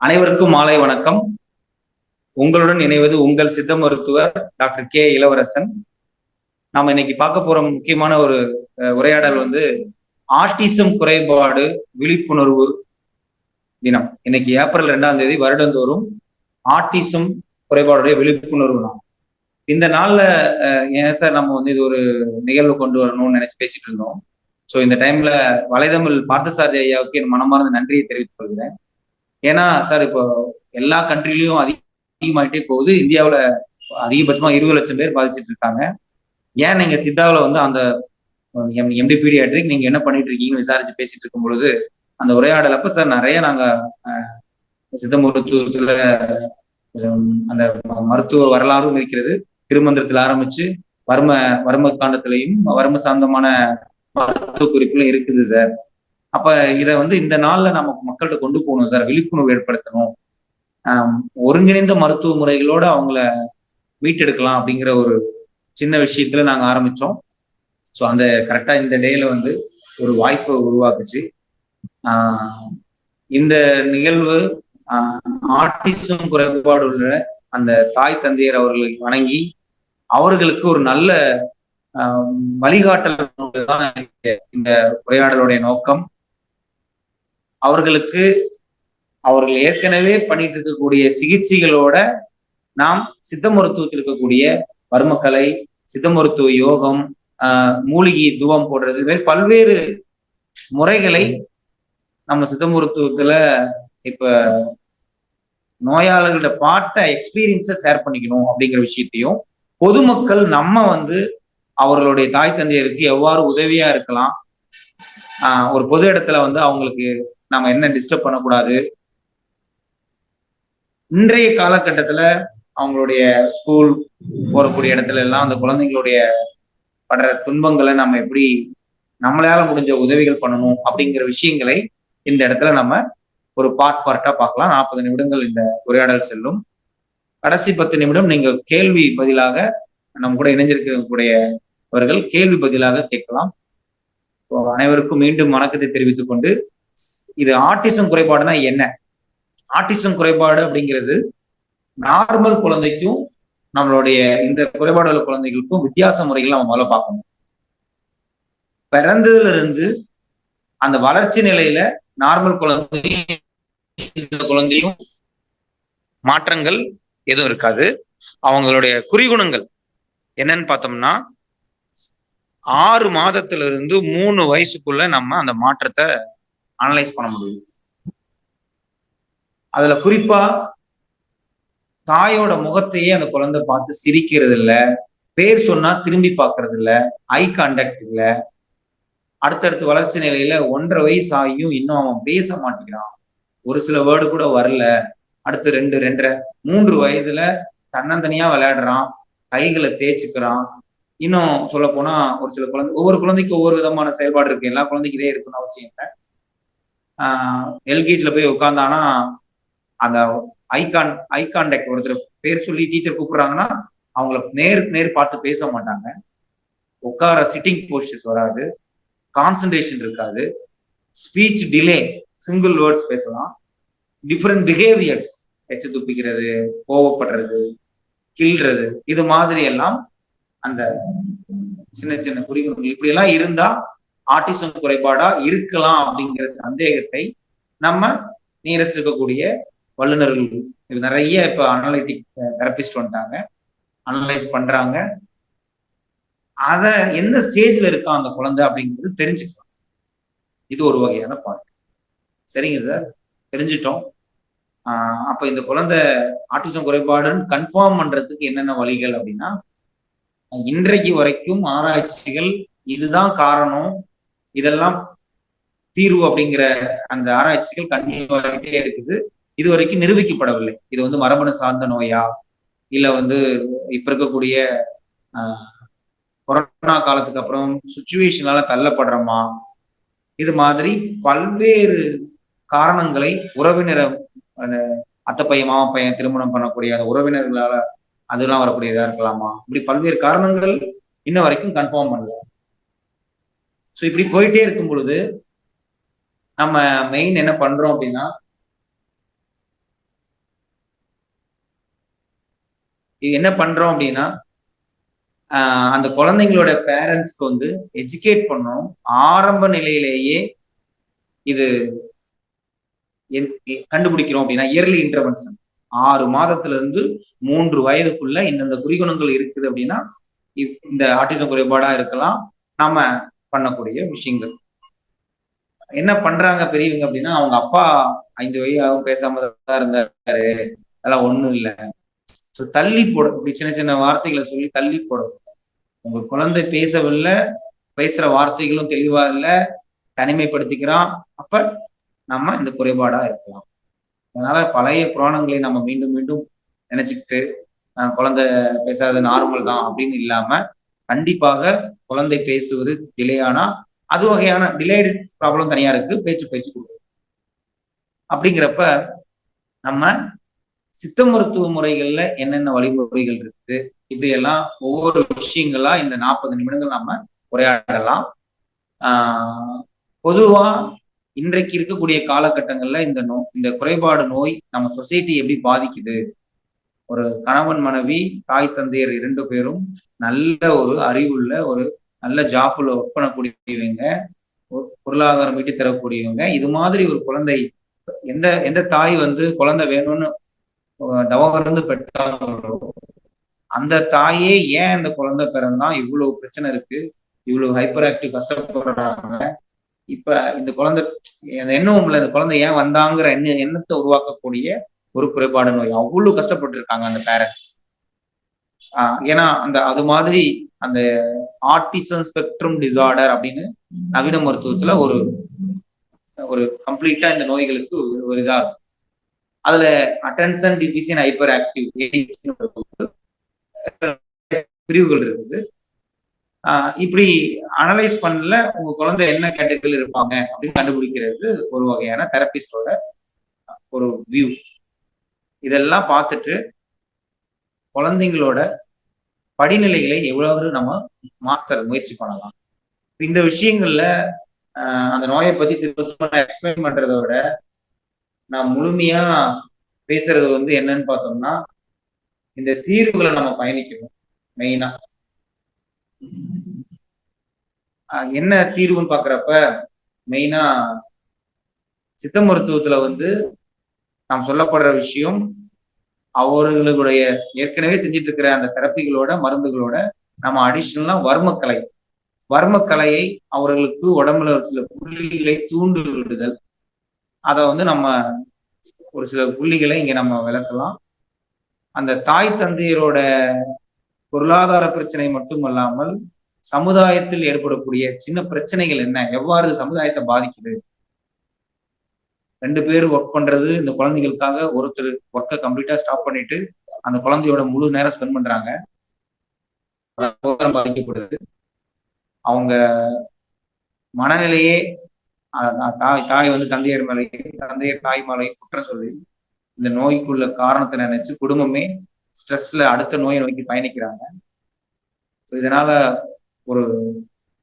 அனைவருக்கும் மாலை வணக்கம். உங்களுடன் இணைவது உங்கள் சித்த மருத்துவர் டாக்டர் கே இளவரசன். நாம இன்னைக்கு பார்க்க போற முக்கியமான ஒரு உரையாடல் ஆட்டிசம் குறைபாடு விழிப்புணர்வு தினம். இன்னைக்கு ஏப்ரல் 2ஆம் தேதி வருடந்தோறும் ஆட்டிசம் குறைபாடுடைய விழிப்புணர்வு நாள். இந்த நாள்ல ஏன் சார் நம்ம இது ஒரு நிகழ்வு கொண்டு வரணும்னு நினைச்சு பேசிட்டு இருந்தோம். ஸோ இந்த டைம்ல வலைதமிழ் பார்த்தசாரதி ஐயாவுக்கு என் மனமார்ந்த நன்றியை தெரிவித்துக் கொள்கிறேன். ஏன்னா சார் இப்போ எல்லா கண்ட்ரிலையும் அதிகமாயிட்டே போகுது. இந்தியாவில் அதிகபட்சமா 20 லட்சம் பேர் பாதிச்சுட்டு இருக்காங்க. ஏன் நீங்க சித்தாவில் அந்த எம்டி பீடியாட்ரிக் நீங்க என்ன பண்ணிட்டு இருக்கீங்கன்னு விசாரிச்சு பேசிட்டு இருக்கும் பொழுது அந்த உரையாடலப்ப சார் நிறைய நாங்க சித்த மருத்துவத்துல அந்த மருத்துவ வரலாறும் இருக்கிறது. திருமந்திரத்தில் ஆரம்பிச்சு வர்ம காண்டத்திலையும் வர்ம சார்ந்தமான மருத்துவ குறிப்புகளும் இருக்குது சார். அப்ப இதை இந்த நாள்ல நம்ம மக்கள்கிட்ட கொண்டு போகணும் சார், விழிப்புணர்வு ஏற்படுத்தணும். ஒருங்கிணைந்த மருத்துவ முறைகளோட அவங்கள மீட்டெடுக்கலாம் அப்படிங்கிற ஒரு சின்ன விஷயத்துல நாங்க ஆரம்பிச்சோம். ஸோ அந்த கரெக்டா இந்த டேல ஒரு வாய்ப்பை உருவாக்குச்சு. இந்த நிகழ்வு ஆட்டிசம் குறைபாடு உள்ள அந்த தாய் தந்தையர் அவர்களை வணங்கி அவர்களுக்கு ஒரு நல்ல வழிகாட்டல் தான் இந்த உரையாடலுடைய நோக்கம். அவர்கள் ஏற்கனவே பண்ணிட்டு இருக்கக்கூடிய சிகிச்சைகளோட நாம் சித்த மருத்துவத்தில் இருக்கக்கூடிய வர்மக்கலை, சித்த மருத்துவ யோகம், மூலிகை தூவம் போடுறது, இது மாதிரி பல்வேறு முறைகளை நம்ம சித்த மருத்துவத்துல இப்ப நோயாளர்கள்ட்ட பார்த்த எக்ஸ்பீரியன்ஸை ஷேர் பண்ணிக்கணும் அப்படிங்கிற விஷயத்தையும், பொதுமக்கள் நம்ம அவர்களுடைய தாய் தந்தையருக்கு எவ்வாறு உதவியா இருக்கலாம், ஒரு பொது இடத்துல அவங்களுக்கு நம்ம என்ன டிஸ்டர்ப் பண்ணக்கூடாது, இன்றைய காலகட்டத்துல அவங்களுடைய ஸ்கூல் போறக்கூடிய இடத்துல எல்லாம் அந்த குழந்தைங்களுடைய படுற துன்பங்களை நம்ம எப்படி நம்மளால முடிஞ்ச உதவிகள் பண்ணணும் அப்படிங்கிற விஷயங்களை இந்த இடத்துல நம்ம ஒரு பார்ட்டா பார்க்கலாம். 40 நிமிடங்கள் இந்த உரையாடல் செல்லும். கடைசி 10 நிமிடம் நீங்க கேள்வி பதிலாக நம்ம கூட இணைஞ்சிருக்கக்கூடியவர்கள் கேள்வி பதிலாக கேட்கலாம். அனைவருக்கும் மீண்டும் வணக்கத்தை தெரிவித்துக் கொண்டு, இது ஆட்டிசம் குறைபாடுனா என்ன? ஆட்டிசம் குறைபாடு அப்படிங்கிறது நார்மல் குழந்தைக்கும் நம்மளுடைய இந்த குறைபாடுள்ள குழந்தைகளுக்கும் வித்தியாச முறைகள் நம்ம முதல்ல பார்க்கணும். பிறந்ததுல இருந்து அந்த வளர்ச்சி நிலையில நார்மல் குழந்தையும் மாற்றங்கள் எதுவும் இருக்காது. அவங்களுடைய குறிகுணங்கள் என்னன்னு பார்த்தோம்னா 6 மாதத்துல இருந்து 3 வயசுக்குள்ள நம்ம அந்த மாற்றத்தை அனலைஸ் பண்ண முடியும். அதுல குறிப்பா தாயோட முகத்தையே அந்த குழந்தை பார்த்து சிரிக்கிறது இல்ல, பேர் சொன்னா திரும்பி பார்க்கறது இல்ல, ஐ கான்டாக்ட் இல்ல. அடுத்தடுத்து வளர்ச்சி நிலையில 1.5 வயசு ஆகியும் இன்னும் அவன் பேச மாட்டேங்கிறான், ஒரு சில வேர்டு கூட வரல. அடுத்து 2, 2.5, 3 வயதுல தன்னந்தனியா விளையாடுறான், கைகளை தேய்ச்சிக்கிறான். இன்னும் சொல்ல போனா ஒரு சில ஒவ்வொரு குழந்தைக்கும் ஒவ்வொரு விதமான செயல்பாடு இருக்கு. எல்லா குழந்தைக்கும் இதே இருக்குன்னு அவசியம் இல்லை. எல்கேஜில போய் உட்காந்தானா அந்த ஐ கான்டாக்ட், ஒருத்தர் பேர் சொல்லி டீச்சர் கூப்பிடுறாங்கன்னா அவங்கள நேருக்கு நேர் பார்த்து பேச மாட்டாங்க. உட்கார சிட்டிங் போஸ்டர்ஸ் வராது, கான்சன்ட்ரேஷன் இருக்காது, ஸ்பீச் டிலே, சிங்கிள் வேர்ட்ஸ் பேசலாம். டிஃப்ரெண்ட் பிஹேவியர்ஸ், எச்சு துப்பிக்கிறது, கோவப்படுறது, கிள்றது, இது மாதிரி எல்லாம் அந்த சின்ன சின்ன குறிகள் இப்படி எல்லாம் இருந்தா ஆட்டிசம் குறைபாடா இருக்கலாம் அப்படிங்கிற சந்தேகத்தை நம்ம நியரஸ்ட் இருக்கக்கூடிய வல்லுநர்கள், இது நிறைய இப்ப அனலைட்டிக் தெரபிஸ்ட் வந்துட்டாங்க, அனலைஸ் பண்றாங்க. அத எந்த ஸ்டேஜ்ல இருக்கா அந்த குழந்தை அப்படிங்கிறது தெரிஞ்சுக்கலாம். இது ஒரு வகையான பாயிண்ட். சரிங்க சார், தெரிஞ்சிட்டோம். அப்ப இந்த குழந்தை ஆட்டிசம் குறைபாடுன்னு கன்ஃபார்ம் பண்றதுக்கு என்னென்ன வழிகள் அப்படின்னா, இன்றைக்கு வரைக்கும் ஆராய்ச்சிகள் இதுதான் காரணம், இதெல்லாம் தீர்வு அப்படிங்கிற அந்த ஆராய்ச்சிகள் கண்டினியூ ஆகிட்டே இருக்குது. இது வரைக்கும் நிரூபிக்கப்படவில்லை. இது மரபணு சார்ந்த நோயா, இல்ல இப்ப இருக்கக்கூடிய கொரோனா காலத்துக்கு அப்புறம் சுச்சுவேஷனால தள்ளப்படுறோமா, இது மாதிரி பல்வேறு காரணங்களை உறவினரை, அந்த அத்தை பையன் மாமா பையன் திருமணம் பண்ணக்கூடிய அந்த உறவினர்களால அதெல்லாம் வரக்கூடியதா இருக்கலாமா, இப்படி பல்வேறு காரணங்கள் இன்ன வரைக்கும் கன்ஃபார்ம் பண்ணல. ஸோ இப்படி போயிட்டே இருக்கும் பொழுது நம்ம மெயின் என்ன பண்றோம் அப்படின்னா, இது என்ன பண்றோம் அப்படின்னா, அந்த குழந்தைங்களோட பேரண்ட்ஸ்க்கு வந்து எஜுகேட் பண்ணோம். ஆரம்ப நிலையிலேயே இது கண்டுபிடிக்கிறோம் அப்படின்னா, இயர்லி இன்டர்வென்ஷன் 6 மாதத்துல இருந்து 3 வயதுக்குள்ள இந்தந்த குறிகுணங்கள் இருக்குது அப்படின்னா, இந்த ஆட்டிசம் குறைபாடா இருக்கலாம். நாம பண்ணக்கூடிய விஷயங்கள் என்ன பண்றாங்க பெரியவங்க அப்படின்னா, அவங்க அப்பா 5 வயதாகவும் பேசாம தான் இருந்தாரு, அதெல்லாம் ஒண்ணும் இல்லை, தள்ளி போட, இப்படி சின்ன சின்ன வார்த்தைகளை சொல்லி தள்ளி போடும். உங்க குழந்தை பேசவில்லை, பேசுற வார்த்தைகளும் தெளிவா இல்லை, தனிமைப்படுத்திக்கிறான், அப்ப நம்ம இந்த குறைபாடா இருக்கலாம். அதனால பழைய புராணங்களை நம்ம மீண்டும் மீண்டும் நினைச்சுக்கிட்டு குழந்தை பேசாதது நார்மல் தான் அப்படின்னு இல்லாம, கண்டிப்பாக குழந்தை பேசுவது டிலேயானா அது வகையான டிலேடு ப்ராப்ளம் தனியா இருக்கு, பேச்சு கொடுக்கும். அப்படிங்கிறப்ப நம்ம சித்த மருத்துவ முறைகள்ல என்னென்ன வழிமுறைகள் இருக்கு, இப்படி எல்லாம் ஒவ்வொரு விஷயங்களா இந்த 40 நிமிடங்கள் நம்ம உரையாடலாம். பொதுவா இன்றைக்கு இருக்கக்கூடிய காலகட்டங்கள்ல இந்த குறைபாடு நோய் நம்ம சொசைட்டி எப்படி பாதிக்குது, ஒரு கணவன் மனைவி தாய் தந்தையர் 2 பேரும் நல்ல ஒரு அறிவுள்ள ஒரு நல்ல ஜாப்ல ஒர்க் பண்ணக்கூடியவங்க, பொருளாதாரம் ஈட்டி தரக்கூடியவங்க, இது மாதிரி ஒரு குழந்தை எந்த எந்த தாய் வந்து குழந்தை வேணும்னு தவம் இருந்து பெற்றாங்களோ அந்த தாயே ஏன் இந்த குழந்தை பிறந்தா இவ்வளவு பிரச்சனை இருக்கு, இவ்வளவு ஹைப்பர் ஆக்டிவ் கஷ்டப்படுறாங்க, இப்ப இந்த குழந்தை எண்ணம் இல்லை, இந்த குழந்தை ஏன் வந்தாங்கிற எண்ணத்தை உருவாக்கக்கூடிய ஒரு குறைபாடு நோய். அவ்வளவு கஷ்டப்பட்டு இருக்காங்க அந்த பேரண்ட்ஸ். ஏன்னா அது மாதிரி அந்த ஆட்டிசம் ஸ்பெக்ட்ரம் டிசார்டர் அப்படின்னு நவீன மருத்துவத்துல ஒரு ஒரு கம்ப்ளீட்டா இந்த நோய்களுக்கு ஒரு இதா இருக்கும். அதுல அட்டென்ஷன் டிஃபிஷியன்ட் ஹைப்பர் ஆக்டிவ் பிரிவுகள் இருக்குது. இப்படி அனலைஸ் பண்ணல உங்க குழந்தை என்ன கேட்டகரியில் இருப்பாங்க அப்படின்னு கண்டுபிடிக்கிறது ஒரு வகையான தெரபிஸ்டோட ஒரு வியூ. இதெல்லாம் பார்த்துட்டு குழந்தைங்களோட படிநிலைகளை எவ்வளவு நம்ம மாற்ற முயற்சி பண்ணலாம். இந்த விஷயங்கள்ல அந்த நோயை பத்தி திரும்ப எக்ஸ்பிளைன் பண்றதை விட நான் முழுமையா பேசுறது வந்து என்னன்னு பார்த்தோம்னா, இந்த தீர்வுகளை நம்ம பயணிக்கணும். மெயினா என்ன தீர்வுன்னு பாக்குறப்ப மெயினா சித்த மருத்துவத்துல வந்து நாம் சொல்லப்படுற விஷயம், அவர்களுடைய ஏற்கனவே செஞ்சிட்டு இருக்கிற அந்த தெரப்பிகளோட மருந்துகளோட நம்ம அடிஷனலா வர்மக்கலையை அவர்களுக்கு உடம்புல ஒரு சில புள்ளிகளை தூண்டு விடுதல், அதை வந்து நம்ம ஒரு சில புள்ளிகளை இங்க நம்ம விளக்கலாம். அந்த தாய் தந்தையரோட பொருளாதார பிரச்சனை மட்டுமல்லாமல் சமுதாயத்தில் ஏற்படக்கூடிய சின்ன பிரச்சனைகள் என்ன, எவ்வாறு சமுதாயத்தை பாதிக்குது. 2 பேர் ஒர்க் பண்றது இந்த குழந்தைகளுக்காக, ஒருத்தர் ஒர்க்கை கம்ப்ளீட்டா ஸ்டாப் பண்ணிட்டு அந்த குழந்தையோட முழு நேரம் ஸ்பெண்ட் பண்றாங்க, பாதிக்கப்படுது. அவங்க மனநிலையே தாய் வந்து தந்தையர் மேலையும் தந்தையர் தாய் மேலையும் குற்றம் சொல்லி இந்த நோய்க்குள்ள காரணத்தை நினைச்சு குடும்பமே ஸ்ட்ரெஸ்ல அடுத்த நோயை நோக்கி பயணிக்கிறாங்க. இதனால ஒரு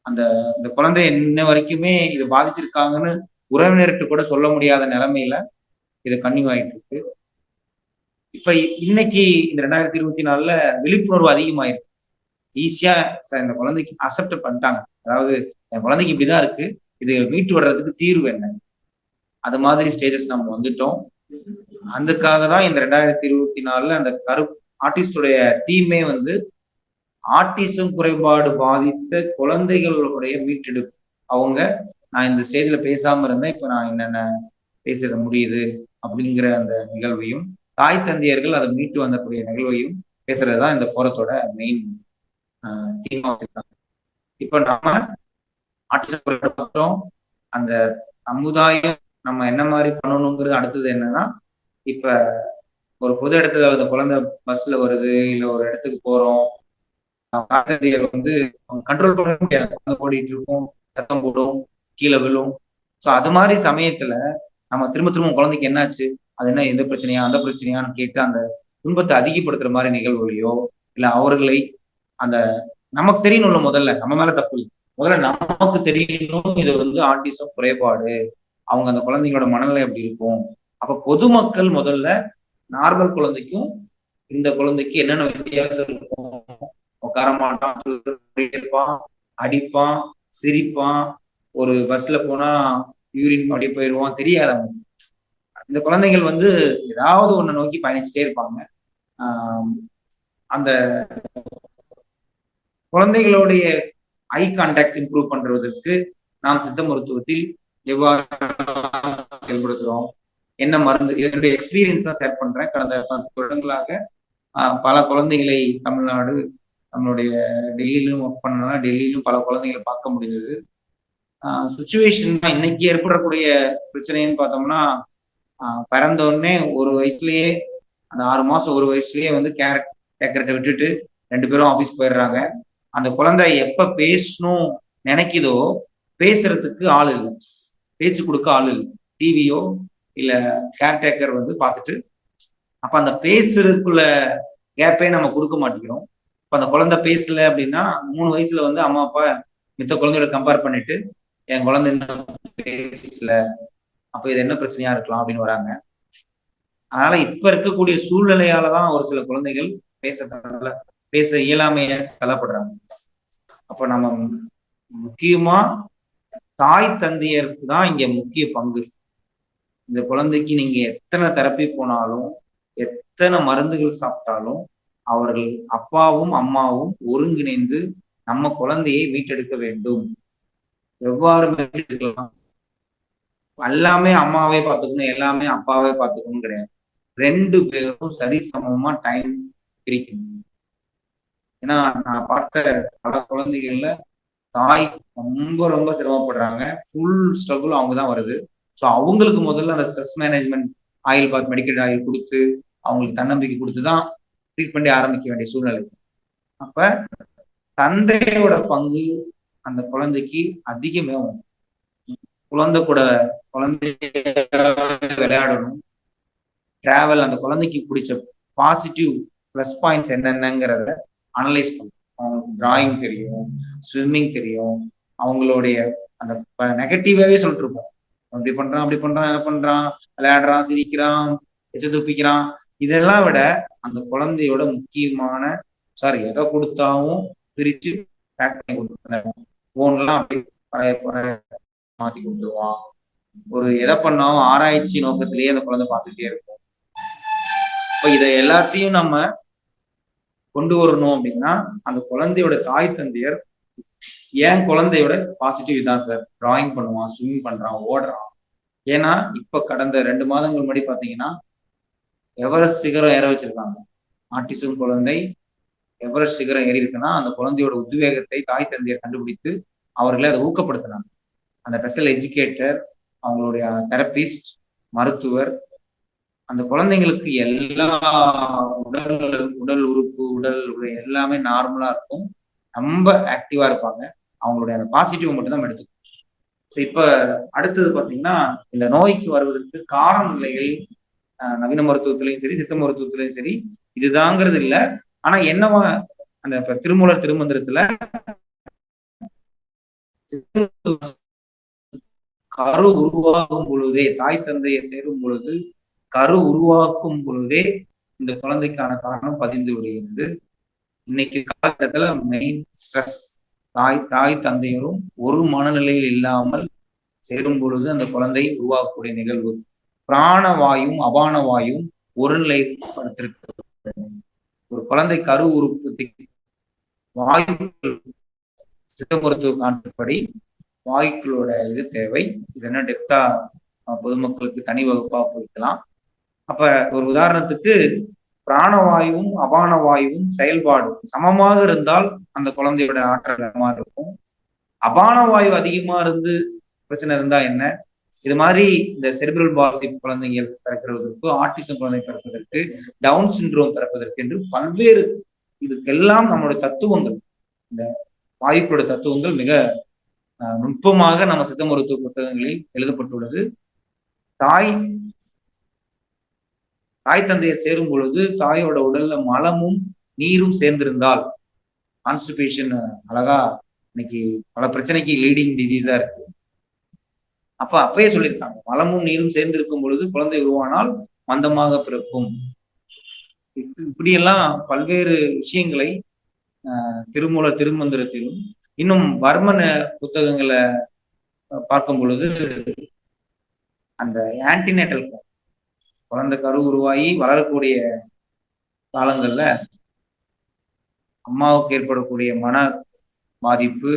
இந்த குழந்தை இன்ன வரைக்குமே இது பாதிச்சிருக்காங்கன்னு உறவினர்கிட்ட கூட சொல்ல முடியாத நிலைமையில இது கன்னியூ ஆயிட்டு இருக்கு. இப்ப இன்னைக்கு இந்த 2024 விழிப்புணர்வு அதிகமாயிருக்கு. ஈஸியா இந்த குழந்தைக்கு அக்செப்ட் பண்ணிட்டாங்க, அதாவது என் குழந்தைக்கு இப்படிதான் இருக்கு, இது மீட்டு வர்றதுக்கு தீர்வு என்ன, அது மாதிரி ஸ்டேஜஸ் நம்ம வந்துட்டோம். அதுக்காக தான் இந்த 2024 அந்த ஆர்டிஸ்டுடைய தீமே வந்து ஆட்டிசம் குறைபாடு பாதித்த குழந்தைகளுடைய மீட்டெடுப்பு. அவங்க நான் இந்த ஸ்டேஜ்ல பேசாம இருந்தேன், இப்ப நான் என்னென்ன பேசிட முடியுது அப்படிங்கிற அந்த நிகழ்வையும், தாய் தந்தையர்கள் அதை மீட்டு வந்தக்கூடிய நிகழ்வையும் பேசுறதுதான் இந்த போரத்தோட மெயின் தீமா வச்சிருக்காங்க. இப்ப நம்ம ஆட்டிசம் குறைபாடு அந்த சமுதாயம் நம்ம என்ன மாதிரி பண்ணணுங்கிறது அடுத்தது என்னன்னா, இப்ப ஒரு பொது இடத்துல அந்த குழந்தை பஸ்ல வருது, இல்ல ஒரு இடத்துக்கு போறோம், வந்து கண்ட்ரோல் பண்ண முடியாது, ஓடிட்டு இருக்கும், சத்தம் போடும், கீழே விழும். ஸோ அது மாதிரி சமயத்துல நம்ம திரும்ப திரும்ப குழந்தைக்கு என்னாச்சு, அது என்ன, எந்த பிரச்சனையா அந்த பிரச்சனையான்னு கேட்டு அந்த துன்பத்தை அதிகப்படுத்துற மாதிரி நிகழ்வுகளையோ, இல்ல அவர்களை அந்த நமக்கு தெரியணும்ல, முதல்ல நம்ம மேல தப்பு இல்லை, முதல்ல நமக்கு தெரியணும் இது வந்து ஆட்டிசம் குறைபாடு, அவங்க அந்த குழந்தைங்களோட மனநிலை அப்படி இருக்கும். அப்ப பொதுமக்கள் முதல்ல நார்மல் குழந்தைக்கும் இந்த குழந்தைக்கு என்னென்ன வித்தியாசம் இருக்கும், உட்கார மாட்டான், இருப்பான், அடிப்பான், சிரிப்பான், ஒரு பஸ்ல போனா யூரின் அப்படி போயிடுவான், தெரியாதவங்க. இந்த குழந்தைகள் வந்து ஏதாவது ஒண்ணு நோக்கி பயணிச்சுட்டே இருப்பாங்க. அந்த குழந்தைகளுடைய ஐ கான்டாக்ட் இம்ப்ரூவ் பண்றதுக்கு நாம் சித்த மருத்துவத்தில் எவ்வாறு செயல்படுத்துறோம், என்ன மருந்து, இதனுடைய எக்ஸ்பீரியன்ஸ் தான் ஷேர் பண்றேன். கடந்த 10 வருடங்களாக பல குழந்தைகளை தமிழ்நாடு, நம்மளுடைய டெல்லியிலும் ஒர்க் பண்ணனா டெல்லியிலும் பல குழந்தைகளை பார்க்க முடிந்தது. சுச்சுவேஷன் தான் இன்னைக்கு ஏற்படக்கூடிய பிரச்சனைன்னு பார்த்தோம்னா, பிறந்த உடனே ஒரு வயசுலயே, அந்த 6 மாசம் ஒரு வயசுலயே வந்து கேரட் டேக்கரட்டை விட்டுட்டு 2 பேரும் ஆஃபீஸ் போயிடுறாங்க. அந்த குழந்தை எப்ப பேசணும் நினைக்குதோ பேசுறதுக்கு ஆள் இல்லை, பேச்சு கொடுக்க ஆள் இல்லை, டிவியோ இல்ல கேர்டேக்கர் வந்து பார்த்துட்டு, அப்ப அந்த பேசுறதுக்குள்ள கேப்பே நம்ம கொடுக்க மாட்டேங்கிறோம். இப்ப அந்த குழந்தை பேசல அப்படின்னா 3 வயசுல வந்து அம்மா அப்பா மித்த குழந்தையோட கம்பேர் பண்ணிட்டு, என் குழந்தை இன்னும் பேசல, அப்ப இது என்ன பிரச்சனையா இருக்கலாம் அப்படின்னு வராங்க. அதனால இப்ப இருக்கக்கூடிய சூழ்நிலையாலதான் ஒரு சில குழந்தைகள் பேச இயலாமைய தள்ளப்படுறாங்க. அப்ப நம்ம முக்கியமா தாய் தந்தையருக்கு தான் இங்க முக்கிய பங்கு. இந்த குழந்தைக்கு நீங்க எத்தனை தெரப்பி போனாலும், எத்தனை மருந்துகள் சாப்பிட்டாலும், அவர்கள் அப்பாவும் அம்மாவும் ஒருங்கிணைந்து நம்ம குழந்தையை மீட்டெடுக்க வேண்டும். எவ்வாறு மீட்டெடுக்கலாம்? எல்லாமே அம்மாவே பார்த்துக்கணும், எல்லாமே அப்பாவே பார்த்துக்கணும் கிடையாது. 2 பேரும் சரிசமமா டைம் பிரிக்கணும். ஏன்னா நான் பார்த்த பல குழந்தைகள்ல தாய் ரொம்ப ரொம்ப சிரமப்படுறாங்க. ஃபுல் ஸ்ட்ரகுள் அவங்க தான் வருது. ஸோ அவங்களுக்கு முதல்ல அந்த stress management oil bath, medical oil கொடுத்து அவங்களுக்கு தன்னம்பிக்கை கொடுத்து தான் ட்ரீட்மெண்டே ஆரம்பிக்க வேண்டிய சூழ்நிலை. அப்ப தந்தையோட பங்கு அந்த குழந்தைக்கு அதிகமாகும். குழந்தை கூட குழந்தை விளையாடணும், டிராவல், அந்த குழந்தைக்கு பிடிச்ச பாசிட்டிவ் பிளஸ் பாயிண்ட்ஸ் என்னென்னங்கிறத அனலைஸ் பண்ணும். அவங்களுக்கு டிராயிங் தெரியும், ஸ்விம்மிங் தெரியும், அவங்களுடைய அந்த நெகட்டிவாவே சொல்லிட்டு இருப்போம், அப்படி பண்றான் அப்படி பண்றான் என்ன பண்றான், விளையாடுறான், சிரிக்கிறான், எச்ச துப்பிக்கிறான். இதெல்லாம் விட அந்த குழந்தையோட முக்கியமான எதை கொடுத்தாவும் பிரிச்சு பேக் பண்ணி கொடுத்துருவேன். போன்லாம் அப்படி மாத்தி கொடுத்துருவான். ஒரு எதை பண்ணாலும் ஆராய்ச்சி நோக்கத்திலேயே அந்த குழந்தை பார்த்துட்டே இருக்கும். இப்ப இதை எல்லாத்தையும் நம்ம கொண்டு வரணும் அப்படின்னா அந்த குழந்தையோட தாய் தந்தையர், ஏன் குழந்தையோட பாசிட்டிவ் இதான் சார், டிராயிங் பண்ணுவான், ஸ்விம் பண்றான், ஓடுறான். ஏன்னா இப்ப கடந்த 2 மாதங்கள் முன்னாடி பாத்தீங்கன்னா எவரெஸ்ட் சிகரம் ஏற வச்சிருக்காங்க. ஆட்டிசம் குழந்தை எவரெஸ்ட் சிகரம் ஏறி இருக்குன்னா அந்த குழந்தையோட உத்வேகத்தை தாய் தந்தையர் கண்டுபிடித்து அவர்களை அதை ஊக்கப்படுத்தினாங்க. அந்த ஸ்பெஷல் எஜுகேட்டர், அவங்களுடைய தெரபிஸ்ட், மருத்துவர் அந்த குழந்தைங்களுக்கு எல்லா உடல் உறுப்பு, உடல் எல்லாமே நார்மலா இருக்கும், ரொம்ப ஆக்டிவா இருப்பாங்க. அவங்களுடைய அந்த பாசிட்டிவ் மட்டும் தான் எடுத்துக்கும். இப்ப அடுத்தது பாத்தீங்கன்னா இந்த நோய்க்கு வருவதற்கு காரண நிலைகள் நவீன மருத்துவத்திலையும் சரி சித்த மருத்துவத்திலையும் சரி இதுதாங்கிறது இல்லை. ஆனா என்னவா அந்த திருமூலர் திருமந்திரத்துல கரு உருவாகும் பொழுதே, தாய் தந்தையை சேரும் பொழுது, கரு உருவாக்கும் பொழுதே இந்த குழந்தைக்கான காரணம் பதிந்து விடுகிறது. இன்னைக்கு காலகட்டத்துல மெயின் ஸ்ட்ரெஸ். தாய் தந்தையரும் ஒரு மனநிலையில் இல்லாமல் சேரும் பொழுது அந்த குழந்தை உருவாக்கக்கூடிய நிகழ்வு. பிராணவாயும் அபானவாயும் ஒரு நிலைப்படுத்திருக்க. ஒரு குழந்தை கரு உற்பத்தி வாயுக்கள், சித்த மருத்துவ கான்செப்ட் வாயுக்களோட இது தேவை. இது என்ன டெப்தா பொதுமக்களுக்கு தனி வகுப்பா போய்க்கலாம். அப்ப ஒரு உதாரணத்துக்கு பிராணவாயுவும் அபானவாயுவும் செயல்பாடு சமமாக இருந்தால் அந்த குழந்தையோட ஆற்றல் இருக்கும். அபானவாயு அதிகமா இருந்து பிரச்சனை இருந்தா என்ன, இது மாதிரி இந்த செரிப்ரல் பால்சி குழந்தைகள் பிறக்கிறதுக்கு, ஆட்டிசம் குழந்தை பிறப்பதற்கு, டவுன் சிண்ட்ரோம் பிறப்பதற்கு என்று பல்வேறு இதுக்கெல்லாம் நம்மளுடைய தத்துவங்கள், இந்த வாயுக்களோட தத்துவங்கள் மிக நுட்பமாக நம்ம சித்த மருத்துவ புத்தகங்களில் எழுதப்பட்டுள்ளது. தாய் தந்தையை சேரும் பொழுது தாயோட உடல்ல மலமும் நீரும் சேர்ந்திருந்தால், கான்ஸ்டிபேஷன் அழகா இன்னைக்கு பல பிரச்சனைக்கு லீடிங் டிசீஸா இருக்கு. அப்பயே சொல்லியிருக்காங்க, மலமும் நீரும் சேர்ந்திருக்கும் பொழுது குழந்தை உருவானால் மந்தமாக பிறக்கும். இப்படியெல்லாம் பல்வேறு விஷயங்களை திருமூல திருமந்திரத்திலும் இன்னும் வர்மன புத்தகங்களை பார்க்கும் பொழுது அந்த ஆன்டினேட்டல் குழந்தை கரு உருவாகி வளரக்கூடிய காலங்கள்ல அம்மாவுக்கு ஏற்படக்கூடிய மன பாதிப்பு,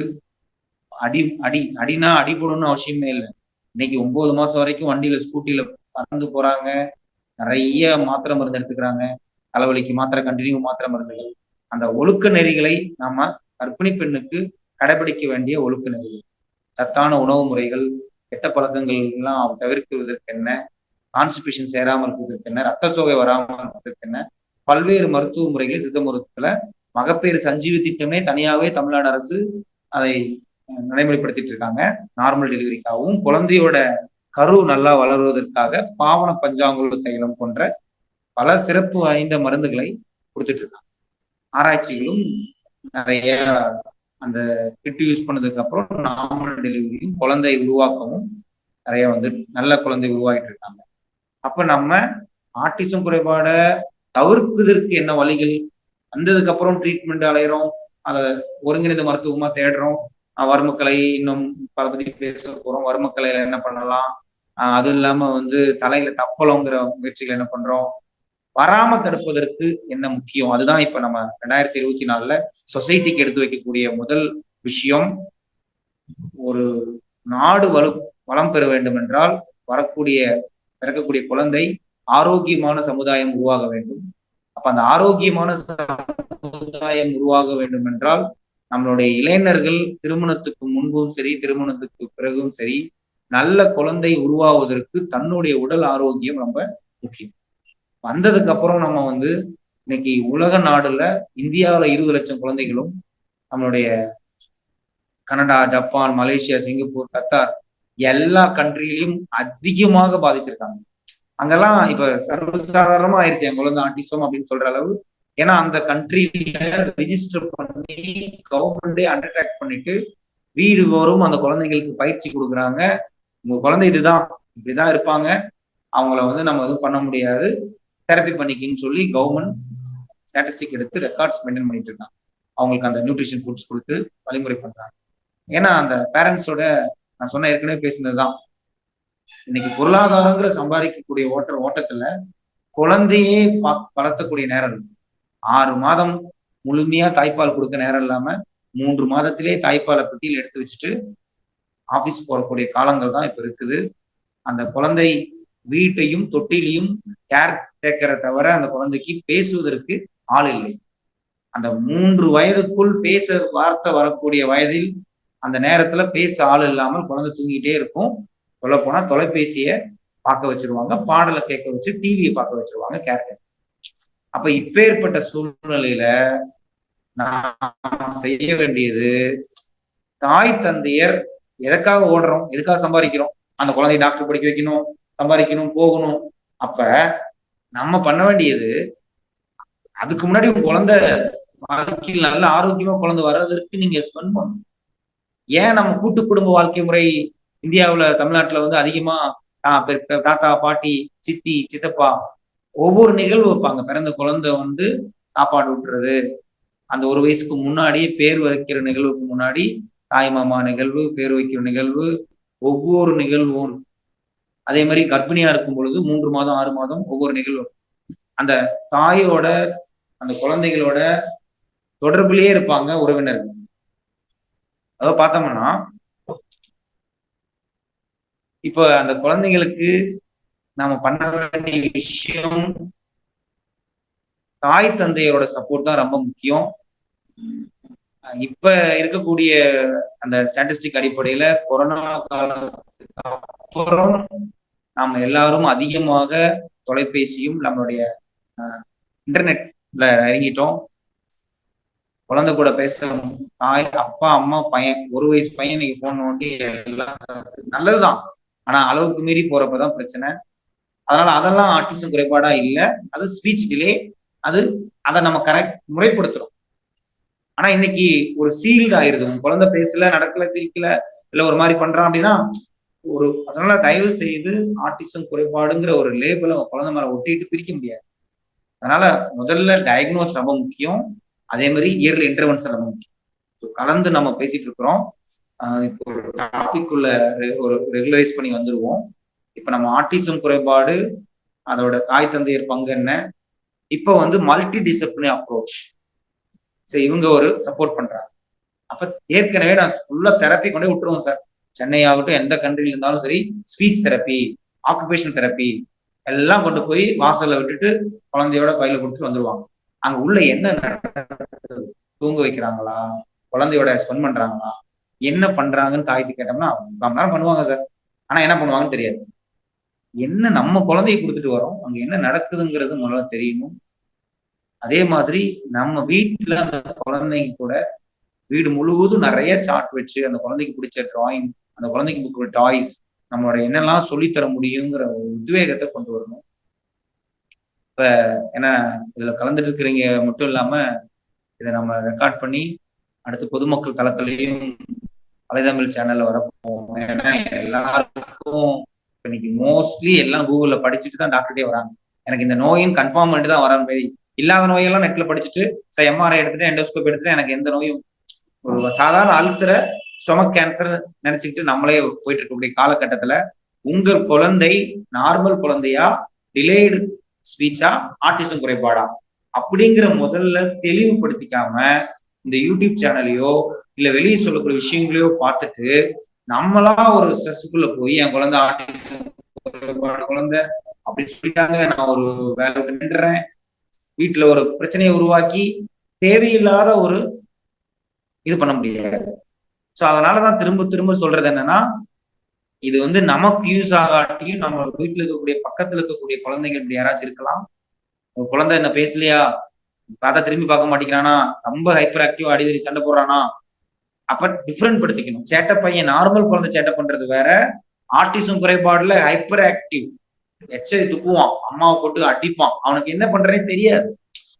அடினா அடிபடணும்னு அவசியமே இல்லை. இன்னைக்கு 9 மாசம் வரைக்கும் வண்டியில ஸ்கூட்டில பறந்து போறாங்க, நிறைய மாத்திரை மருந்து எடுத்துக்கிறாங்க, தலைவலிக்கு மாத்திரை, கண்டினியூ மாத்திரை மருந்துகள். அந்த ஒழுக்க நெறிகளை நாம கர்ப்பிணி பெண்ணுக்கு கடைபிடிக்க வேண்டிய ஒழுக்க நெறிகள், சத்தான உணவு முறைகள், கெட்ட பழக்கங்கள் எல்லாம் தவிர்க்குவதற்கு என்ன, கான்ஸ்டிபேஷன் சேராமல் இருக்கிறதுக்கு என்ன, ரத்த சோகை வராமல் இருக்கிறதுக்கு என்ன, பல்வேறு மருத்துவ முறைகளை சித்த மருத்துவத்துல மகப்பேறு சஞ்சீவி திட்டமே தனியாவே தமிழ்நாடு அரசு அதை நடைமுறைப்படுத்திட்டு இருக்காங்க. நார்மல் டெலிவரிக்காகவும் குழந்தையோட கரு நல்லா வளருவதற்காக பாவன பஞ்சாங்குல தைலம் போன்ற பல சிறப்பு வாய்ந்த மருந்துகளை கொடுத்துட்டு இருக்காங்க. ஆராய்ச்சிகளும் நிறைய அந்த கிட் யூஸ் பண்ணதுக்கு அப்புறம் நார்மல் டெலிவரியும் குழந்தை உருவாக்கவும் நிறைய நல்ல குழந்தை உருவாகிட்டு இருக்காங்க. அப்ப நம்ம ஆட்டிசம் குறைபாட தவிர்ப்பதற்கு என்ன வழிகள், வந்ததுக்கு அப்புறம் ட்ரீட்மெண்ட் அலையிறோம், அதை ஒருங்கிணைந்த மருத்துவமா தேடுறோம். வர்மக்கலை இன்னும் அதை பத்தி பேச போறோம். வர்மக்கலையில என்ன பண்ணலாம், அது இல்லாம தலையில தப்பலங்கிற முயற்சிகள் என்ன பண்றோம், வராம தடுப்பதற்கு என்ன முக்கியம், அதுதான் இப்ப நம்ம 2024ல சொசைட்டிக்கு எடுத்து வைக்கக்கூடிய முதல் விஷயம். ஒரு நாடு வளம் பெற வேண்டும் என்றால் பிறக்கக்கூடிய குழந்தை ஆரோக்கியமான சமுதாயம் உருவாக வேண்டும். அப்ப அந்த ஆரோக்கியமான சமுதாயம் உருவாக வேண்டும் என்றால் நம்மளுடைய இளைஞர்கள் திருமணத்துக்கு முன்பும் சரி, திருமணத்துக்கு பிறகும் சரி, நல்ல குழந்தை உருவாவதற்கு தன்னுடைய உடல் ஆரோக்கியம் ரொம்ப முக்கியம். வந்ததுக்கு அப்புறம் நம்ம இன்னைக்கு உலக நாடுல இந்தியாவில 20 லட்சம் குழந்தைகளும் நம்மளுடைய Canada, Japan, Malaysia, Singapore, Qatar எல்லா கண்ட்ரிலையும் அதிகமாக பாதிச்சிருக்காங்க. அங்கெல்லாம் இப்ப சர்வசாதாரணமா ஆயிடுச்சு என் குழந்தை ஆட்டிசம் அப்படின்னு சொல்ற அளவு. ஏன்னா அந்த கண்ட்ரில ரிஜிஸ்டர் பண்ணி கவர்மெண்டே அண்டர்டேக் பண்ணிட்டு வீடு வரும் அந்த குழந்தைங்களுக்கு பயிற்சி கொடுக்குறாங்க. உங்க குழந்தை இதுதான், இப்படிதான் இருப்பாங்க, அவங்கள நம்ம எதுவும் பண்ண முடியாது, தெரப்பி பண்ணிக்கின்னு சொல்லி கவர்மெண்ட் ஸ்டாட்டிஸ்டிக் எடுத்து ரெக்கார்ட்ஸ் மெயின்டைன் பண்ணிட்டு இருக்காங்க. அவங்களுக்கு அந்த நியூட்ரிஷன் ஃபுட்ஸ் கொடுத்து வழிமுறை பண்றாங்க. ஏன்னா அந்த பேரண்ட்ஸோட நான் சொன்ன ஏற்கனவே பேசினதுதான், இன்னைக்கு பொருளாதாரங்கிற சம்பாதிக்கக்கூடிய ஓட்டத்துல குழந்தையே வளர்த்தக்கூடிய நேரம் இருக்கு. 6 மாதம் முழுமையா தாய்ப்பால் கொடுக்க நேரம் இல்லாம 3 மாதத்திலே தாய்ப்பாலை பெட்டியில் எடுத்து வச்சுட்டு ஆபீஸ் போறக்கூடிய காலங்கள் தான் இப்ப இருக்குது. அந்த குழந்தை வீட்டையும் தொட்டிலையும் கேர் டேக்கரை தவிர அந்த குழந்தைக்கு பேசுவதற்கு ஆள் இல்லை. அந்த 3 வயதுக்குள் பேச வார்த்தை வரக்கூடிய வயதில் அந்த நேரத்துல பேச ஆள் இல்லாமல் குழந்தை தூங்கிட்டே இருக்கும். சொல்ல போனா தொலைபேசியை பார்க்க வச்சிருவாங்க, பாடலை கேட்க வச்சு டிவியை பார்க்க வச்சிருவாங்க கேர் டேக்கர். அப்ப இப்பேற்பட்ட சூழ்நிலையில நான் செய்ய வேண்டியது, தாய் தந்தையர் எதுக்காக ஓடுறோம், எதுக்காக சம்பாதிக்கிறோம், அந்த குழந்தைய டாக்டர் படிக்க வைக்கணும், சம்பாதிக்கணும், போகணும். அப்ப நம்ம பண்ண வேண்டியது, அதுக்கு முன்னாடி உங்க குழந்தை வாழ்க்கையில் நல்ல ஆரோக்கியமா குழந்தை வர்றதற்கு நீங்க ஸ்பெண்ட் பண்ணணும். ஏன் நம்ம கூட்டு குடும்ப வாழ்க்கை முறை இந்தியாவுல தமிழ்நாட்டுல அதிகமா தாத்தா, பாட்டி, சித்தி, சித்தப்பா ஒவ்வொரு நிகழ்வு வைப்பாங்க. பிறந்த குழந்தை சாப்பாடு விட்டுறது, அந்த 1 வயசுக்கு முன்னாடியே பேர் வைக்கிற நிகழ்வுக்கு முன்னாடி தாய் மாமா நிகழ்வு, பேர் வைக்கிற நிகழ்வு, ஒவ்வொரு நிகழ்வும். அதே மாதிரி கர்ப்பிணியா இருக்கும் பொழுது 3 மாதம் 6 மாதம் ஒவ்வொரு நிகழ்வும். அந்த தாயோட அந்த குழந்தைகளோட தொடர்புலயே இருப்பாங்க உறவினர்கள். அதாவது பார்த்தோம்னா இப்ப அந்த குழந்தைங்களுக்கு நாம பண்ண வேண்டிய விஷயம், தாய் தந்தையரோட சப்போர்ட் தான் ரொம்ப முக்கியம். இப்ப இருக்கக்கூடிய அந்த ஸ்டாட்டிஸ்டிக் அடிப்படையில கொரோனா காலத்துக்கு அப்புறம் நாம எல்லாரும் அதிகமாக தொலைபேசியும் நம்மளுடைய இன்டர்நெட்ல இறங்கிட்டோம். குழந்தை கூட பேச தாய், அப்பா, அம்மா, பையன், 1 வயசு பையன் நீங்க போன் நோண்டி எல்லாம் நல்லதுதான், ஆனா அளவுக்கு மீறி போறப்பதான் பிரச்சனை. அதனால அதெல்லாம் ஆட்டிசம் குறைபாடா இல்லை, அது ஸ்பீச் டிலே, அதை நம்ம கரெக்ட் முறைப்படுத்துறோம். ஆனா இன்னைக்கு ஒரு சீல்டு ஆயிருது, உங்க குழந்தை பேசல, நடக்கல, சிரிக்கல, இல்ல ஒரு மாதிரி பண்றான் அப்படின்னா அதனால தயவு செய்து ஆட்டிசம் குறைபாடுங்கிற ஒரு லேபிளை குழந்தை மேல ஒட்டிட்டு பிரிக்க முடியாது. அதனால முதல்ல டயக்னோஸ் ரொம்ப முக்கியம். அதே மாதிரி இயர்லி இன்டர்வென்ஷன் ரொம்ப முக்கியம். கலந்து நம்ம பேசிட்டு இருக்கிறோம். இப்போ ஒரு டாபிக் உள்ள ஒரு ரெகுலரைஸ் பண்ணி வந்துருவோம். இப்ப நம்ம ஆட்டிசம் குறைபாடு, அதோட தாய் தந்தையர் பங்கு என்ன, இப்ப வந்து மல்டி டிசிப்ளினரி அப்ரோச். சரி, இவங்க ஒரு சப்போர்ட் பண்றாங்க. அப்ப ஏற்கனவே நான் ஃபுல்லா தெரப்பி கொண்டே விட்டுருவோம் சார். சென்னை ஆகட்டும், எந்த கண்ட்ரில இருந்தாலும் சரி, ஸ்பீச் தெரப்பி, ஆக்குபேஷன் தெரப்பி எல்லாம் கொண்டு போய் வாசல்ல விட்டுட்டு குழந்தையோட கையில கொடுத்துட்டு வந்துருவாங்க. அங்க உள்ள என்ன தூங்க வைக்கிறாங்களா, குழந்தையோட ஸ்பெண்ட் பண்றாங்களா, என்ன பண்றாங்கன்னு தாய்த்து கேட்டோம்னா நேரம் பண்ணுவாங்க சார். ஆனா என்ன பண்ணுவாங்கன்னு தெரியாது. என்ன நம்ம குழந்தைய கொடுத்துட்டு வரோம், அங்க என்ன நடக்குதுங்கிறது முதல்ல தெரியணும். அதே மாதிரி நம்ம வீட்டுல அந்த குழந்தைங்க கூட வீடு முழுவதும் நிறைய சார்ட் வச்சு அந்த குழந்தைக்கு பிடிச்ச டிராயிங், அந்த குழந்தைக்கு கொடுக்குற டாய்ஸ், நம்மளோட என்னெல்லாம் சொல்லித்தர முடியுங்கிற ஒரு உத்வேகத்தை கொண்டு வரணும். இப்ப ஏன்னா இதுல கலந்துட்டு இருக்கிறீங்க மட்டும் இல்லாம இதை நம்ம ரெக்கார்ட் பண்ணி அடுத்து பொதுமக்கள் தளத்திலையும் வலைதமிழ் சேனல்ல வரப்போம். ஏன்னா எல்லாருக்கும் இன்னைக்கு மோஸ்ட்லி எல்லாம் கூகுள்ல படிச்சுட்டு தான் டாக்டர்டே வராங்க. எனக்கு இந்த நோயின் கன்ஃபார்ம் பண்ணிட்டு தான் வராங்க. மாதிரி இல்லாத நோயெல்லாம் நெட்ல படிச்சுட்டு எம்ஆர்ஐ எடுத்துட்டு எண்டோஸ்கோப் எடுத்துட்டு எனக்கு எந்த நோயும், ஒரு சாதாரண அல்சரை ஸ்டொமக் கேன்சர் நினைச்சுக்கிட்டு நம்மளே போயிட்டு இருக்கக்கூடிய காலகட்டத்துல உங்கள் குழந்தை நார்மல் குழந்தையா, டிலேடு ஸ்பீச்சா, ஆட்டிசம் குறைபாடா அப்படிங்கிற முதல்ல தெளிவுபடுத்திக்காம இந்த யூடியூப் சேனலையோ இல்ல வெளியே சொல்லக்கூடிய விஷயங்களையோ பார்த்துட்டு நம்மளா ஒரு ஸ்ட்ரெஸ்க்குள்ள போய் என் குழந்தை ஆட்டிசம் குழந்தை அப்படின்னு சொல்லிட்டாங்க, நான் ஒரு வேலை நின்றுறேன், வீட்டுல ஒரு பிரச்சனையை உருவாக்கி தேவையில்லாத ஒரு இது பண்ண முடியாது. சோ அதனாலதான் திரும்ப திரும்ப சொல்றது என்னன்னா, இது வந்து நமக்கு யூஸ் ஆகாட்டியும் நம்ம வீட்டுல இருக்கக்கூடிய பக்கத்துல இருக்கக்கூடிய குழந்தைங்க இப்படி யாராச்சும் இருக்கலாம். உங்க குழந்தை என்ன பேசலையா, பார்த்தா திரும்பி பார்க்க மாட்டேங்கிறானா, ரொம்ப ஹைப்பர் ஆக்டிவ் அடிதடி சண்டை போடுறானா, அப்ப டிஃபரெண்ட் படுத்திக்கணும். சேட்டை பையன் நார்மல் குழந்தை சேட்டை பண்றது வேற, ஆட்டிசம் குறைபாடுல ஹைப்பர் ஆக்டிவ் எச்சரி துப்புவான், அம்மாவை போட்டு அடிப்பான், அவனுக்கு என்ன பண்றேன்னு தெரியாது.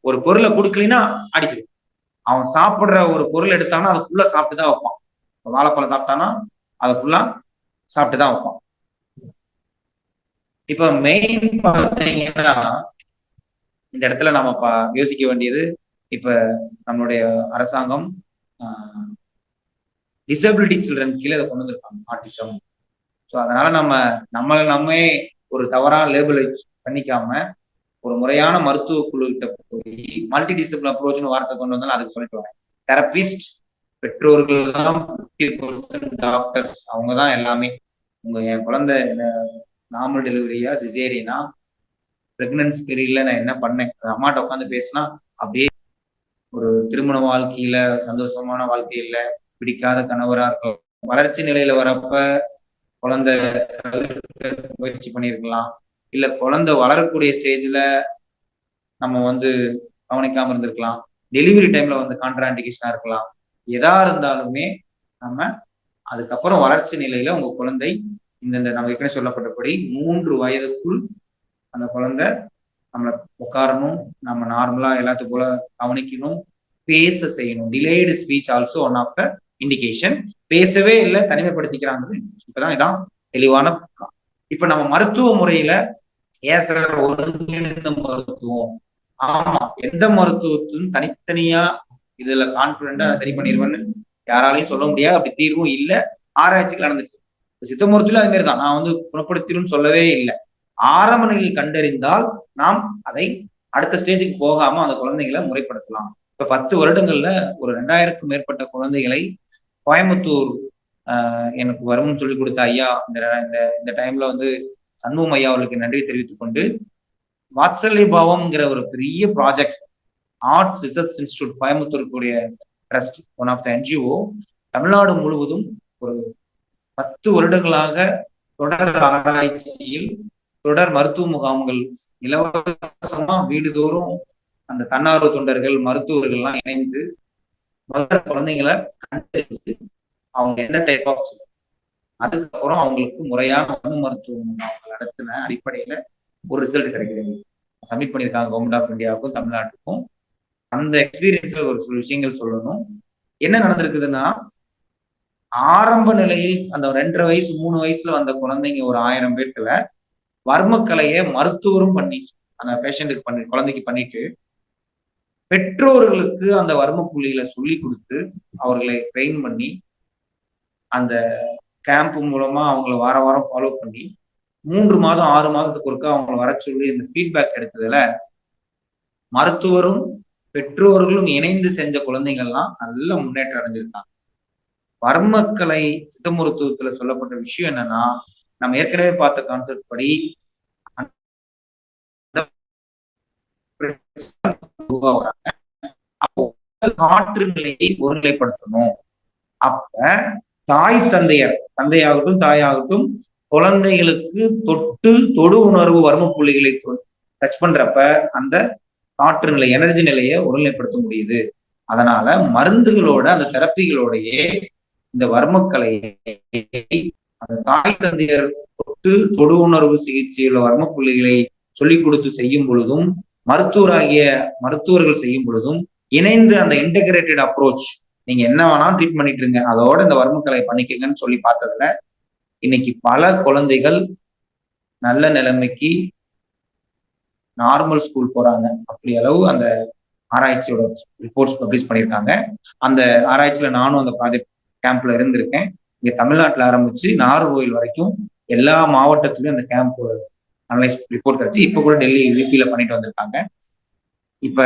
ஒரு பொருளை கொடுக்கலன்னா அடிச்சிடும். அவன் சாப்பிடுற ஒரு பொருள் எடுத்தானா அதை ஃபுல்லா சாப்பிட்டுதான் வைப்பான். வாழைப்பழம் சாப்பிட்டானா அதை ஃபுல்லா சாப்பிட்டுதான் வைப்பான். இப்ப மெயின் பார்த்தீங்கன்னா இந்த இடத்துல நம்ம யோசிக்க வேண்டியது, இப்ப நம்மளுடைய அரசாங்கம் டிசபிலிட்டி சில்ட்ரன் கீழே இதை கொண்டு வந்திருக்காங்க ஆட்டிசம். ஸோ அதனால நம்மளே ஒரு தவறா லேபிள் பண்ணிக்காம ஒரு முறையான மருத்துவ குழு கிட்ட போய் மல்டி டிசிப்ளின் அப்ரோச்னு வார்த்தை கொண்டு வந்தாலும் அதுக்கு சொல்லிட்டு வரேன். தெரபிஸ்ட், பெற்றோர்கள் தான், டாக்டர்ஸ் அவங்க தான் எல்லாமே. என் குழந்தை நார்மல் டெலிவரியா சிசேரியனா, பிரெக்னன்சி பீரியட்ல நான் என்ன பண்ணேன், அம்மாட்ட உட்காந்து பேசினா அப்படியே ஒரு திருமண வாழ்க்கையில சந்தோஷமான வாழ்க்கையில பிடிக்காத கணவரா இருக்கும், வளர்ச்சி நிலையில வரப்ப குழந்தை முயற்சி பண்ணியிருக்கலாம், இல்ல குழந்தை வளரக்கூடிய ஸ்டேஜ்ல நம்ம வந்து கவனிக்காம இருந்திருக்கலாம், டெலிவரி டைம்ல வந்து கான்ட்ராண்டிகேஷனா இருக்கலாம். எதா இருந்தாலுமே நம்ம அதுக்கப்புறம் வளர்ச்சி நிலையில உங்க குழந்தை இந்த நம்ம ஏற்கனவே சொல்லப்பட்டபடி 3 வயதுக்குள் அந்த குழந்தை நம்மளை உட்காரணும், நம்ம நார்மலா எல்லாத்துக்கும் போல கவனிக்கணும், பேச செய்யணும். Delayed speech also one of the indication. பேசவே இல்லை, தனிமைப்படுத்திக்கிறாங்க. இப்பதான் இதான் தெளிவான. இப்ப நம்ம மருத்துவ முறையில ஏன் சார் ஒருங்கிணைந்த மருத்துவம், ஆமா, எந்த மருத்துவத்திலும் தனித்தனியா இதுல கான்பிடண்டா சரி பண்ணிடுவேன்னு யாராலையும் சொல்ல முடியாது. அப்படி தீர்வும் இல்லை, ஆராய்ச்சிகள் நடந்துட்டு. சித்த மருத்துவம் அது மாதிரிதான், நான் வந்து குணப்படுத்திடும் சொல்லவே இல்லை. ஆரம்ப நிலையில் கண்டறிந்தால் நாம் அதை அடுத்த ஸ்டேஜுக்கு போகாம அந்த குழந்தைகளை முறைப்படுத்தலாம். இப்ப 10 வருடங்கள்ல ஒரு 2000க்கும் மேற்பட்ட குழந்தைகளை கோயம்புத்தூர் எனக்கு வரும்னு சொல்லி கொடுத்த ஐயா இந்த டைம்ல வந்து சண்முகம் ஐயா அவர்களுக்கு நன்றி தெரிவித்துக் கொண்டு, வாத்சல்ய பாவம்ங்கிற ஒரு பெரிய project, arts research institute Coimbatore கூடிய trust, one of the NGO, Tamil Nadu முழுவதும் ஒரு 10 வருடங்களாக தொடர் ஆராய்ச்சியில் தொடர் மருத்துவ முகாம்கள் இலவசமா வீடுதோறும் அந்த தன்னார்வ தொண்டர்கள் மருத்துவர்கள்லாம் இணைந்து முதல்ல குழந்தைங்களை கண்டறிஞ்சு அவங்க எந்த டைப் ஆஃப், அதுக்கப்புறம் அவங்களுக்கு முறையான மருத்துவ முகாம்கள் நடத்தின அடிப்படையில ஒரு ரிசல்ட் கிடைக்கிறது. சப்மிட் பண்ணியிருக்காங்க கவர்மெண்ட் ஆஃப் இந்தியாவுக்கும் தமிழ்நாட்டுக்கும். அந்த எக்ஸ்பீரியன்ஸ்ல ஒரு சில விஷயங்கள் சொல்லணும். என்ன நடந்திருக்குதுன்னா, ஆரம்ப நிலையில் அந்த 2.5 வயசு 3 வயசுல வந்த குழந்தைங்க ஒரு 1000 பேர்த்துல வர்மக்கலையை மருத்துவரும் பண்ணி அந்த பேஷண்ட்டுக்கு குழந்தைக்கு பண்ணிட்டு பெற்றோர்களுக்கு அந்த வர்ம புள்ளிகளை சொல்லி கொடுத்து அவர்களை ட்ரெயின் பண்ணி அந்த கேம்ப் மூலமா அவங்கள வாரம் வாரம் ஃபாலோ பண்ணி 3 மாதம் 6 மாதத்துக்கு ஒருக்கா அவங்களை வர சொல்லி இந்த ஃபீட்பேக் எடுத்ததுல மருத்துவரும் பெற்றோர்களும் இணைந்து செஞ்ச குழந்தைகள்லாம் நல்ல முன்னேற்றம் அடைஞ்சிருக்காங்க. வர்மக்கலை சித்த மருத்துவத்துல சொல்லப்பட்ட விஷயம் என்னன்னா, நம்ம ஏற்கனவே பார்த்த கான்செப்ட் படி காற்று நிலையை ஒருநிலைப்படுத்தணும். அப்ப தாய் தந்தையாகட்டும் தாயாகட்டும் குழந்தைகளுக்கு தொடு உணர்வு வர்ம புள்ளிகளை டச் பண்றப்ப அந்த காற்று நிலை எனர்ஜி நிலையை ஒருநிலைப்படுத்த முடியுது. அதனால மருந்துகளோட அந்த தெரப்பிகளோடையே இந்த வர்மக்கலையை அந்த தாய் தந்தையர் தொடு உணர்வு சிகிச்சையுள்ள வர்ம புள்ளிகளை சொல்லிக் கொடுத்து செய்யும் பொழுதும் மருத்துவர்கள் செய்யும் பொழுதும் இணைந்து அந்த இன்டகிரேட்டட் அப்ரோச், நீங்க என்ன வேணாலும் ட்ரீட் பண்ணிட்டு இருங்க, அதோட இந்த வர்மக்கலை பண்ணிக்கங்கன்னு சொல்லி பார்த்ததுல இன்னைக்கு பல குழந்தைகள் நல்ல நிலைமைக்கு நார்மல் ஸ்கூல் போறாங்க. அப்படி அளவு அந்த ஆராய்ச்சியோட ரிப்போர்ட்ஸ் பப்ளிஷ் பண்ணியிருக்காங்க. அந்த ஆராய்ச்சியில நானும் அந்த ப்ராஜெக்ட் கேம்ப்ல இருந்திருக்கேன். இங்க தமிழ்நாட்டில் ஆரம்பிச்சு நாகர்கோவில் வரைக்கும் எல்லா மாவட்டத்திலும் அந்த கேம்ப் அனலைஸ் ரிப்போர்ட் கிடைச்சி இப்ப கூட டெல்லி யூபியில பண்ணிட்டு வந்திருக்காங்க. இப்ப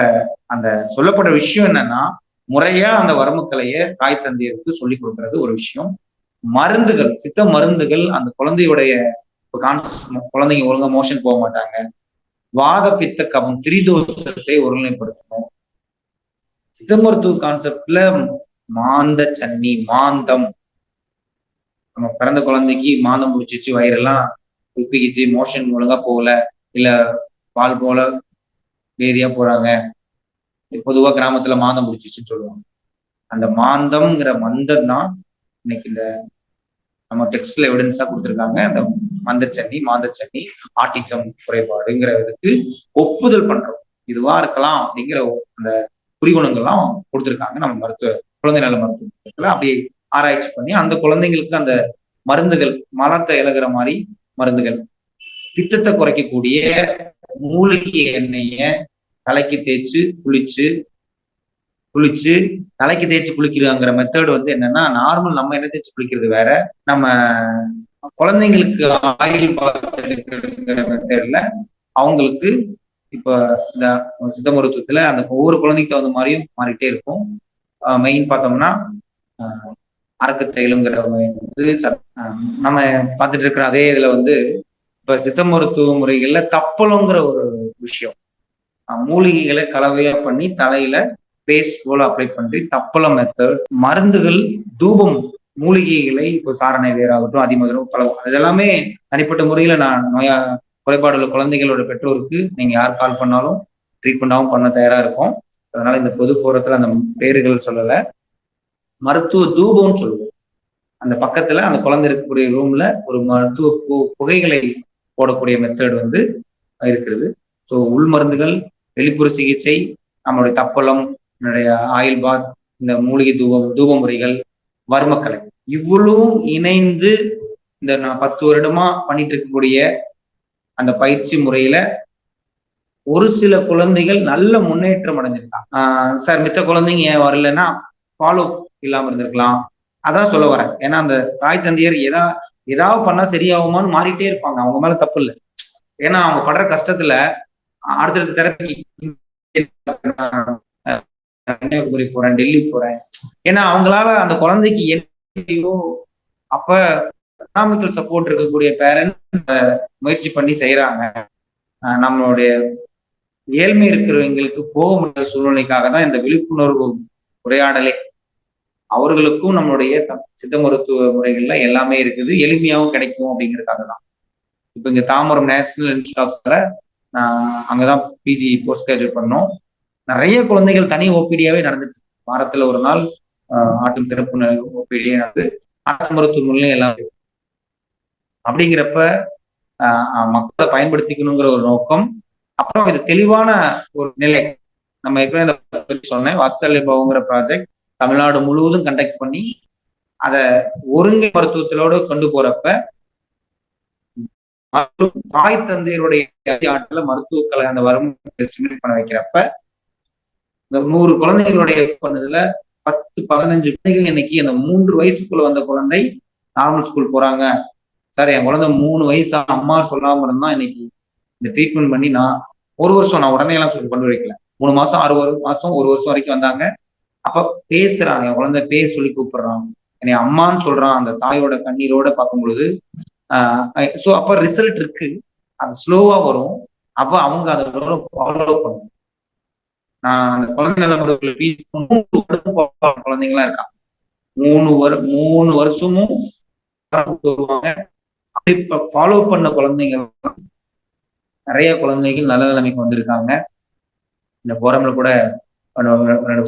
அந்த சொல்லப்பட்ட விஷயம் என்னன்னா, முறையா அந்த வர்மக்கலையை தாய் தந்தையருக்கு சொல்லி கொடுக்கறது ஒரு விஷயம். மருந்துகள், சித்த மருந்துகள் அந்த குழந்தையுடைய குழந்தைங்க ஒழுங்கா மோஷன் போக மாட்டாங்க, வாத பித்த கபம் திரிதோஷத்தை ஒருநிலைப்படுத்தணும். சித்த மருத்துவ கான்செப்ட்ல மாந்த சன்னி, மாந்தம், நம்ம பிறந்த குழந்தைக்கு மாந்தம் முடிச்சிச்சு, வயிறெல்லாம் உப்பிக்கிச்சு, மோஷன் ஒழுங்கா போகல, இல்ல பால் போல வேதியா போறாங்க, பொதுவா கிராமத்துல மாந்தம் முடிச்சிச்சுன்னு சொல்லுவாங்க. அந்த மாந்தம்ங்கிற மந்தம் தான் இன்னைக்கு இந்த நம்ம டெக்ஸ்ட்ல எவிடன்ஸா கொடுத்துருக்காங்க. அந்த மாந்தச்சன்னி ஆட்டிசம் குறைபாடுங்கிறதுக்கு ஒப்புதல் பண்றோம், இதுவா இருக்கலாம் அப்படிங்கிற அந்த குறிகுணங்கள்லாம் கொடுத்துருக்காங்க நம்ம குழந்தை நல மருத்துவத்துல. அப்படி ஆராய்ச்சி பண்ணி அந்த குழந்தைங்களுக்கு அந்த மருந்துகள், மலத்தை இழகிற மாதிரி மருந்துகள், பித்தத்தை குறைக்கக்கூடிய மூலிகை எண்ணெய தலைக்கு தேய்ச்சு குளிச்சு தலைக்கு தேய்ச்சி குளிக்கிறாங்கிற மெத்தட் வந்து என்னன்னா, நார்மல் நம்ம என்ன தேய்ச்சி குளிக்கிறது வேற, நம்ம குழந்தைங்களுக்கு ஆயில் பாத் எடுக்கிற மெத்தட்ல அவங்களுக்கு இப்ப இந்த சித்த மருத்துவத்துல அந்த ஒவ்வொரு குழந்தைக்கு தகுந்த மாதிரியும் மாறிட்டே இருக்கும். மெயின் பார்த்தோம்னா அரக்கத்தைலுங்கிற வந்து நம்ம பார்த்துட்டு இருக்கிற அதே இதுல வந்து இப்ப சித்த மருத்துவ முறைகள்ல தப்பலங்கிற ஒரு விஷயம், மூலிகைகளை கலவையா பண்ணி தலையில பேஸ்ட் போல அப்ளை பண்ணி தப்பலம் மெத்தட். மருந்துகள், தூபம், மூலிகைகளை இப்போ சாரணை வேறாகட்டும், அதிமதுரம், பலவும், அதெல்லாமே தனிப்பட்ட முறையில நான் குறைபாடுள்ள குழந்தைகளோட பெற்றோருக்கு நீங்க யார் கால் பண்ணாலும் ட்ரீட்மெண்டாவும் பண்ண தயாரா இருக்கும். அதனால இந்த பொது போரத்துல அந்த பேர்கள் சொல்லல, மருத்துவ தூபம்னு சொல்லுவோம். அந்த பக்கத்துல அந்த குழந்தை இருக்கக்கூடிய ரூம்ல ஒரு மருத்துவ புகைகளை போடக்கூடிய மெத்தட் வந்து இருக்கிறது. ஸோ உள் மருந்துகள், வெளிப்புற சிகிச்சை, நம்மளுடைய தப்பலம், என்னுடைய ஆயில் பாத், இந்த மூலிகை தூப முறைகள், வர்மக்கலை, இவ்வளவும் இணைந்து இந்த நான் 10 வருடமா பண்ணிட்டு இருக்கக்கூடிய அந்த பயிற்சி முறையில ஒரு சில குழந்தைகள் நல்ல முன்னேற்றம் அடைஞ்சிருக்காங்க. சார் மித்த குழந்தைங்க ஏன் வரலன்னா ஃபாலோ இல்லாம இருந்திருக்கலாம், அதான் சொல்ல வரேன். ஏன்னா அந்த தாய் தந்தையர் ஏதாவது பண்ணா சரியாகுமான்னு மாறிட்டே இருப்பாங்க. அவங்க மேல தப்பு இல்லை, ஏன்னா அவங்க படுற கஷ்டத்துல அடுத்தடுத்த தெரப்பி கன்னியாகுமரி போறேன், டெல்லி போறேன், ஏன்னா அவங்களால அந்த குழந்தைக்கு என்னையோ அப்ப எக்கனாமிக்கல் சப்போர்ட் இருக்கக்கூடிய பேரண்ட்ஸ் முயற்சி பண்ணி செய்யறாங்க. நம்மளுடைய ஏழ்மை இருக்கிறவங்களுக்கு போக முடியாத சூழ்நிலைக்காக தான் இந்த விழிப்புணர்வு உரையாடலே. அவர்களுக்கும் நம்மளுடைய சித்த மருத்துவ முறைகள்ல எல்லாமே இருக்குது, எளிமையாகவும் கிடைக்கும் அப்படிங்கிறதுக்காக தான். இப்ப இங்க தாம்பரம் நேஷனல் இன்ஸ்டியூட் ஆஃப்ல அங்கதான் பிஜி போஸ்ட் கிராஜுவேட் பண்ணோம். நிறைய குழந்தைகள் தனி ஓபிடியாவே நடந்துச்சு. வாரத்துல ஒரு நாள் ஆட்டும் சிறப்பு ஓபிடியே நடந்து அரசு மருத்துவ முறையில எல்லாம். அப்படிங்கிறப்ப மக்களை பயன்படுத்திக்கணுங்கிற ஒரு நோக்கம், அப்புறம் இது தெளிவான ஒரு நிலை. நம்ம ஏற்கனவே சொன்னேன், வாத்சல்ய பவங்கிற ப்ராஜெக்ட் தமிழ்நாடு முழுவதும் கண்டக்ட் பண்ணி அதை ஒருங்கை மருத்துவத்திலோடு கொண்டு போறப்ப மற்றும் தாய் தந்தையருடைய ஆற்றல மருத்துவ அந்த வருமானத்தை ஸ்டிமுலேட் பண்ண வைக்கிறப்ப இந்த 100 குழந்தைகளுடைய பண்ணதுல 10-15 குழந்தைகள் இன்னைக்கு அந்த 3 வயசுக்குள்ள வந்த குழந்தை நார்மல் ஸ்கூல் போறாங்க. சார் என் குழந்தை 3 வயசு அம்மா சொல்லாம இருந்தா இன்னைக்கு இந்த ட்ரீட்மெண்ட் பண்ணி நான் 1 வருஷம் நான் உடனே எல்லாம் சொல்லி கொண்டு வைக்கல. 3 மாசம் 6 மாசம் 1 வருஷம் வரைக்கும் வந்தாங்க. அப்ப பேசுறாங்க, என் குழந்தை பேர் சொல்லி கூப்பிடுறான், என்னை அம்மான்னு சொல்றான். அந்த தாயோட கண்ணீரோட பார்க்கும் பொழுது சோ அப்ப ரிசல்ட் இருக்கு. அது ஸ்லோவா வரும். அப்ப அவங்க அதோட ஃபாலோ பண்ணும். நான் அந்த குழந்தை குழந்தைங்களா இருக்காங்க. 3 வருஷமும் வருவாங்க. அப்படி ஃபாலோ பண்ண குழந்தைங்க நிறைய குழந்தைகள் நல்ல நிலைமைக்கு வந்திருக்காங்க. இந்த போரம்ல கூட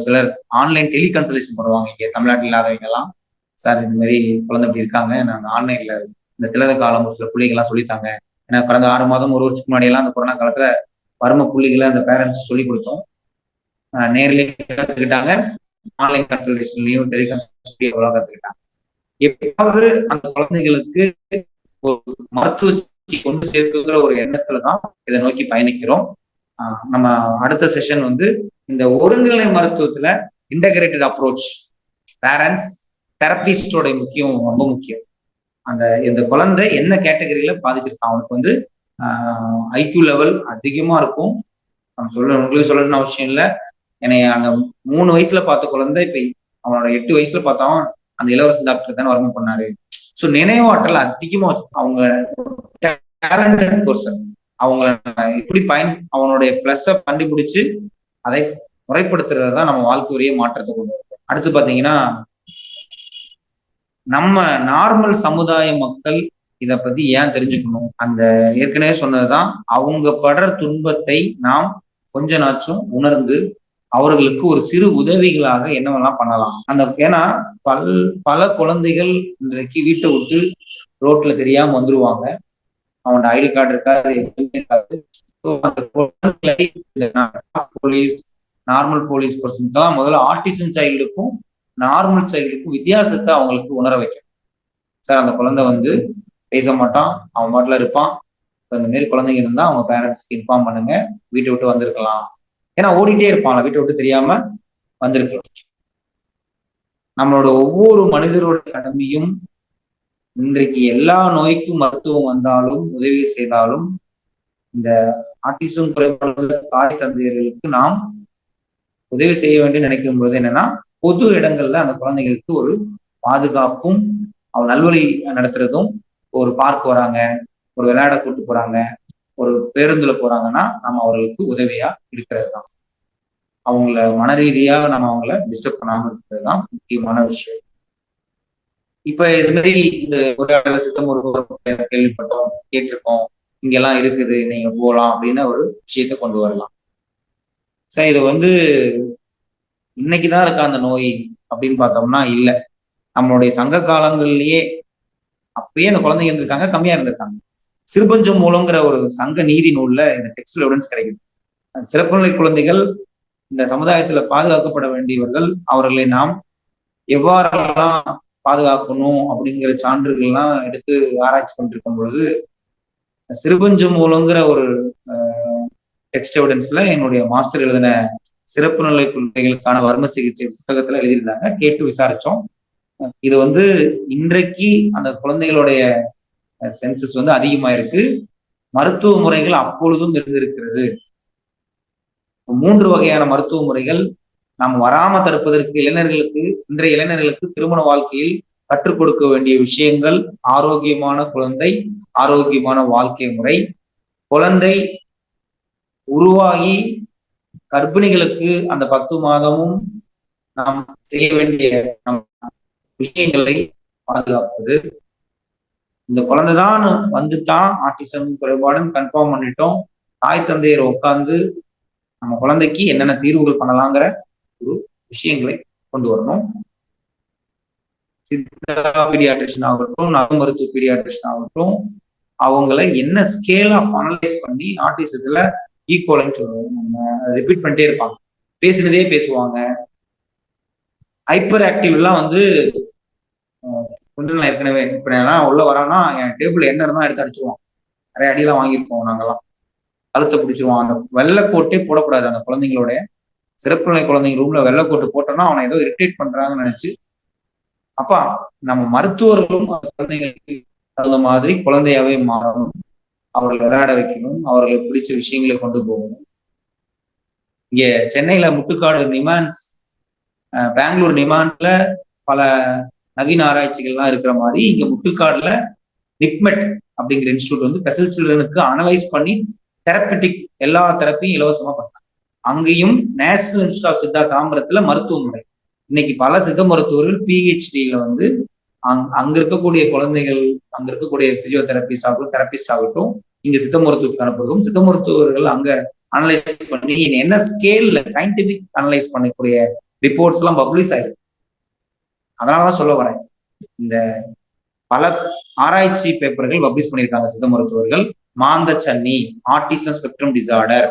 சிலர் ஆன்லைன் டெலி கன்சல்டேஷன் பண்ணுவாங்க. இங்க தமிழ்நாட்டில் இல்லாதவங்க எல்லாம், சார் இந்த மாதிரி குழந்தை அப்படி இருக்காங்க, நாங்க ஆன்லைன்ல இந்த திலத காலம் ஒரு சில புள்ளிகள் எல்லாம் சொல்லித்தாங்க. ஏன்னா கடந்த 6 மாதம் 1 வருஷத்துக்கு முன்னாடி எல்லாம் அந்த கொரோனா காலத்துல வறும புள்ளிகளை அந்த பேரண்ட்ஸ் சொல்லி கொடுத்தோம். நேர்லயே கத்துக்கிட்டாங்க, ஆன்லைன் கன்சல்டேஷன்லயும் டெலி கன்சல்டேஷன் கத்துக்கிட்டாங்க. எப்பயாவது அந்த குழந்தைகளுக்கு மருத்துவ கொண்டு சேர்க்குங்கிற ஒரு எண்ணத்துலதான் இதை நோக்கி பயணிக்கிறோம். நம்ம அடுத்த செஷன் வந்து இந்த ஒருங்கிணை மருத்துவத்துல இன்டகிரேட்டட் அப்ரோச், பேரண்ட்ஸ் தெரபிஸ்டோட முக்கியம், ரொம்ப முக்கியம். இந்த குழந்தை என்ன கேட்டகரியில பாதிச்சிருக்கான், அவனுக்கு வந்து ஐக்யூ லெவல் அதிகமா இருக்கும். உங்களுக்கு சொல்லணும்னு அவசியம் இல்லை. என்னை அந்த 3 வயசுல பார்த்த குழந்தை இப்ப அவனோட 8 வயசுல பார்த்தவன் அந்த இளவரசன் டாக்டர் தானே வர்மம் பண்ணாரு. ஸோ நினைவாற்றல் அதிகமா அவங்க டேலண்டட் பர்சன். அவங்கள எப்படி அவனுடைய பிளஸ் கண்டுபிடிச்சு அதை முறைப்படுத்துறது தான் நம்ம வாழ்க்கையுடைய மாற்றத்தை கொண்டு வரும். அடுத்து பாத்தீங்கன்னா, நம்ம நார்மல் சமுதாய மக்கள் இத பத்தி ஏன் தெரிஞ்சுக்கணும்? அந்த ஏற்கனவே சொன்னதுதான், அவங்க படுற துன்பத்தை நாம் கொஞ்ச நாச்சும் உணர்ந்து அவர்களுக்கு ஒரு சிறு உதவிகளாக என்னவெல்லாம் பண்ணலாம். ஏன்னா பல குழந்தைகள் இன்றைக்கு வீட்டை விட்டு ரோட்ல தெரியாம வந்துருவாங்க. அவனோட ஐடி கார்டு இருக்காது, எதுவுமே இருக்காது. போலீஸ், நார்மல் போலீஸ் பர்சன்ஸ்லாம் முதல்ல ஆர்டிசன் சைல்டுக்கும் நார்மல் சைல்டுக்கும் வித்தியாசத்தை அவங்களுக்கு உணர வைக்கும். சார் அந்த குழந்தை வந்து பேச மாட்டான், அவன் பாட்டுல இருப்பான். இந்த மாதிரி குழந்தைங்க இருந்தா அவங்க பேரண்ட்ஸ்க்கு இன்ஃபார்ம் பண்ணுங்க, வீட்டை விட்டு வந்திருக்கலாம். ஏன்னா ஓடிட்டே இருப்பாங்க, வீட்டை விட்டு தெரியாம வந்திருக்கலாம். நம்மளோட ஒவ்வொரு மனிதரோட கடமையும் இன்றைக்கு எல்லா நோய்க்கும் மருத்துவம் வந்தாலும் உதவி செய்தாலும் இந்த ஆட்டிசம் குறைபாடு தாய் தந்தையர்களுக்கு நாம் உதவி செய்ய வேண்டும் நினைக்கும் பொழுது என்னன்னா, பொது இடங்கள்ல அந்த குழந்தைகளுக்கு ஒரு பாதுகாப்பும் அவன் நல்வழி நடத்துறதும், ஒரு பார்க் வராங்க, ஒரு விளையாட கூட்டு போறாங்க, ஒரு பேருந்துல போறாங்கன்னா நம்ம அவர்களுக்கு உதவியா இருக்கிறது தான். அவங்கள மன ரீதியா நம்ம அவங்கள டிஸ்டர்ப் பண்ணாம இருக்கிறது தான் முக்கியமான விஷயம். இப்ப இது மாதிரி இந்த உரையாடல சித்தம் ஒரு கேள்விப்பட்டோம், கேட்டிருக்கோம், இங்கெல்லாம் இருக்குது, நீங்க போகலாம் அப்படின்னு ஒரு விஷயத்த கொண்டு வரலாம். சார் இது வந்து இன்னைக்குதான் இருக்கா அந்த நோய் அப்படின்னு பார்த்தோம்னா இல்ல. நம்மளுடைய சங்க காலங்கள்லயே அப்பயே அந்த குழந்தைங்க இருந்திருக்காங்க, கம்மியா இருந்திருக்காங்க. சிறுபஞ்சம் மூலங்கிற ஒரு சங்க நீதி நூல்ல இந்த டெக்ஸ்ட் எவிடன்ஸ் கிடைக்குது. சிறப்பு நிலை குழந்தைகள் இந்த சமுதாயத்துல பாதுகாக்கப்பட வேண்டியவர்கள், அவர்களை நாம் எவ்வாறெல்லாம் பாதுகாக்கணும் அப்படிங்கிற சான்றுகள்லாம் எடுத்து ஆராய்ச்சி பண்ணிருக்கும் பொழுது சிறுபஞ்சம் மூலங்கிற ஒரு டெக்ஸ்ட் எவிடன்ஸ்ல என்னுடைய மாஸ்டர் எழுதின சிறப்பு நிலை குழந்தைகளுக்கான வர்ம சிகிச்சை புத்தகத்துல எழுதியிருந்தாங்க. கேட்டு விசாரிச்சோம். இது வந்து இன்றைக்கு அந்த குழந்தைகளுடைய சென்சஸ் வந்து அதிகமா இருக்கு. மருத்துவ முறைகள் அப்பொழுதும் இருந்திருக்கிறது. 3 வகையான மருத்துவ முறைகள் நாம் வராம தடுப்பதற்கு இன்றைய இளைஞர்களுக்கு திருமண வாழ்க்கையில் கற்றுக் கொடுக்க வேண்டிய விஷயங்கள்: ஆரோக்கியமான குழந்தை, ஆரோக்கியமான வாழ்க்கை முறை, குழந்தை உருவாகி கர்ப்பிணிகளுக்கு அந்த 10 மாதமும் நாம் செய்ய வேண்டிய விஷயங்களை பாதுகாப்பது. இந்த குழந்தைதான் வந்துட்டான் ஆட்டிசம் குறைபாடுன்னு கன்ஃபார்ம் பண்ணிட்டோம், தாய் தந்தையர் உட்கார்ந்து நம்ம குழந்தைக்கு என்னென்ன தீர்வுகள் பண்ணலாங்கிற ஒரு விஷயங்களை கொண்டு வரணும். சித்தா பீடியாட்ரிஷன் ஆகட்டும், நல மருத்துவ பீடியாட்ரிஷன் ஆகட்டும், அவங்களை என்ன ஸ்கேல் ஆஃப் அனலைஸ் பண்ணி ஆட்டிசத்துல ஈக்குவல்னு சொல்லுவோம். நம்ம ரிப்பீட் பண்ணிட்டே இருப்பாங்க, பேசினதே பேசுவாங்க. ஹைப்பர் ஆக்டிவ் எல்லாம் வந்து நான் ஏற்கனவே இப்ப நான் உள்ள வரான்னா என் டேபிள் என்ன இருந்தா எடுத்து அடிச்சுவான். நிறைய அடியெல்லாம் வாங்கியிருப்போம் நாங்கெல்லாம். கழுத்தை பிடிச்சிருவோம். அந்த வெள்ளைக்கோட்டே போடக்கூடாது அந்த குழந்தைங்களோட. சிறப்பு நிலை குழந்தைங்க ரூம்ல வெள்ளைக்கோட்டு போட்டோம்னா அவனை ஏதோ இரிட்டேட் பண்றாங்கன்னு நினைச்சு, அப்பா நம்ம மருத்துவர்களும் அந்த குழந்தைங்களுக்கு தகுந்த மாதிரி குழந்தையாவே மாறணும், அவர்களை விளையாட வைக்கணும், அவர்களுக்கு பிடிச்ச விஷயங்களை கொண்டு போகணும். இங்க சென்னையில முட்டுக்காடு நிமான்ஸ், பெங்களூர் நிமான்ஸ்ல பல நவீன ஆராய்ச்சிகள்லாம் இருக்கிற மாதிரி இங்க முட்டுக்காடுல நிப்மெட் அப்படிங்கிற இன்ஸ்டியூட் வந்து ஸ்பெஷல் சில்ட்ரனுக்கு அனலைஸ் பண்ணி தெரப்பட்டிக் எல்லா தெரப்பியும் இலவசமா பண்ணாங்க. அங்கேயும் நேஷனல் இன்ஸ்டியூட் ஆஃப் சித்தா தாம்பரத்துல மருத்துவமனை. இன்னைக்கு பல சித்த மருத்துவர்கள் பிஹெச்டியில வந்து அங்க இருக்கக்கூடிய குழந்தைகள், அங்க இருக்கக்கூடிய பிசியோதெரபிஸ்ட் ஆகட்டும், தெரபிஸ்ட் ஆகட்டும், இங்க சித்த மருத்துவத்துக்கு அனுப்புறதும், சித்த மருத்துவர்கள் அங்க அனலைஸ் பண்ணி என்ன ஸ்கேல்ல சயின்டிபிக் அனலைஸ் பண்ணக்கூடிய ரிப்போர்ட்ஸ் எல்லாம் பப்ளிஷ் ஆயிருக்கு. அதனாலதான் சொல்ல வரேன், இந்த பல ஆராய்ச்சி பேப்பர்கள் பப்ளிஷ் பண்ணியிருக்காங்க சித்த மருத்துவர்கள். மாந்த சன்னி, ஆட்டிசம் ஸ்பெக்ட்ரம் டிசார்டர்,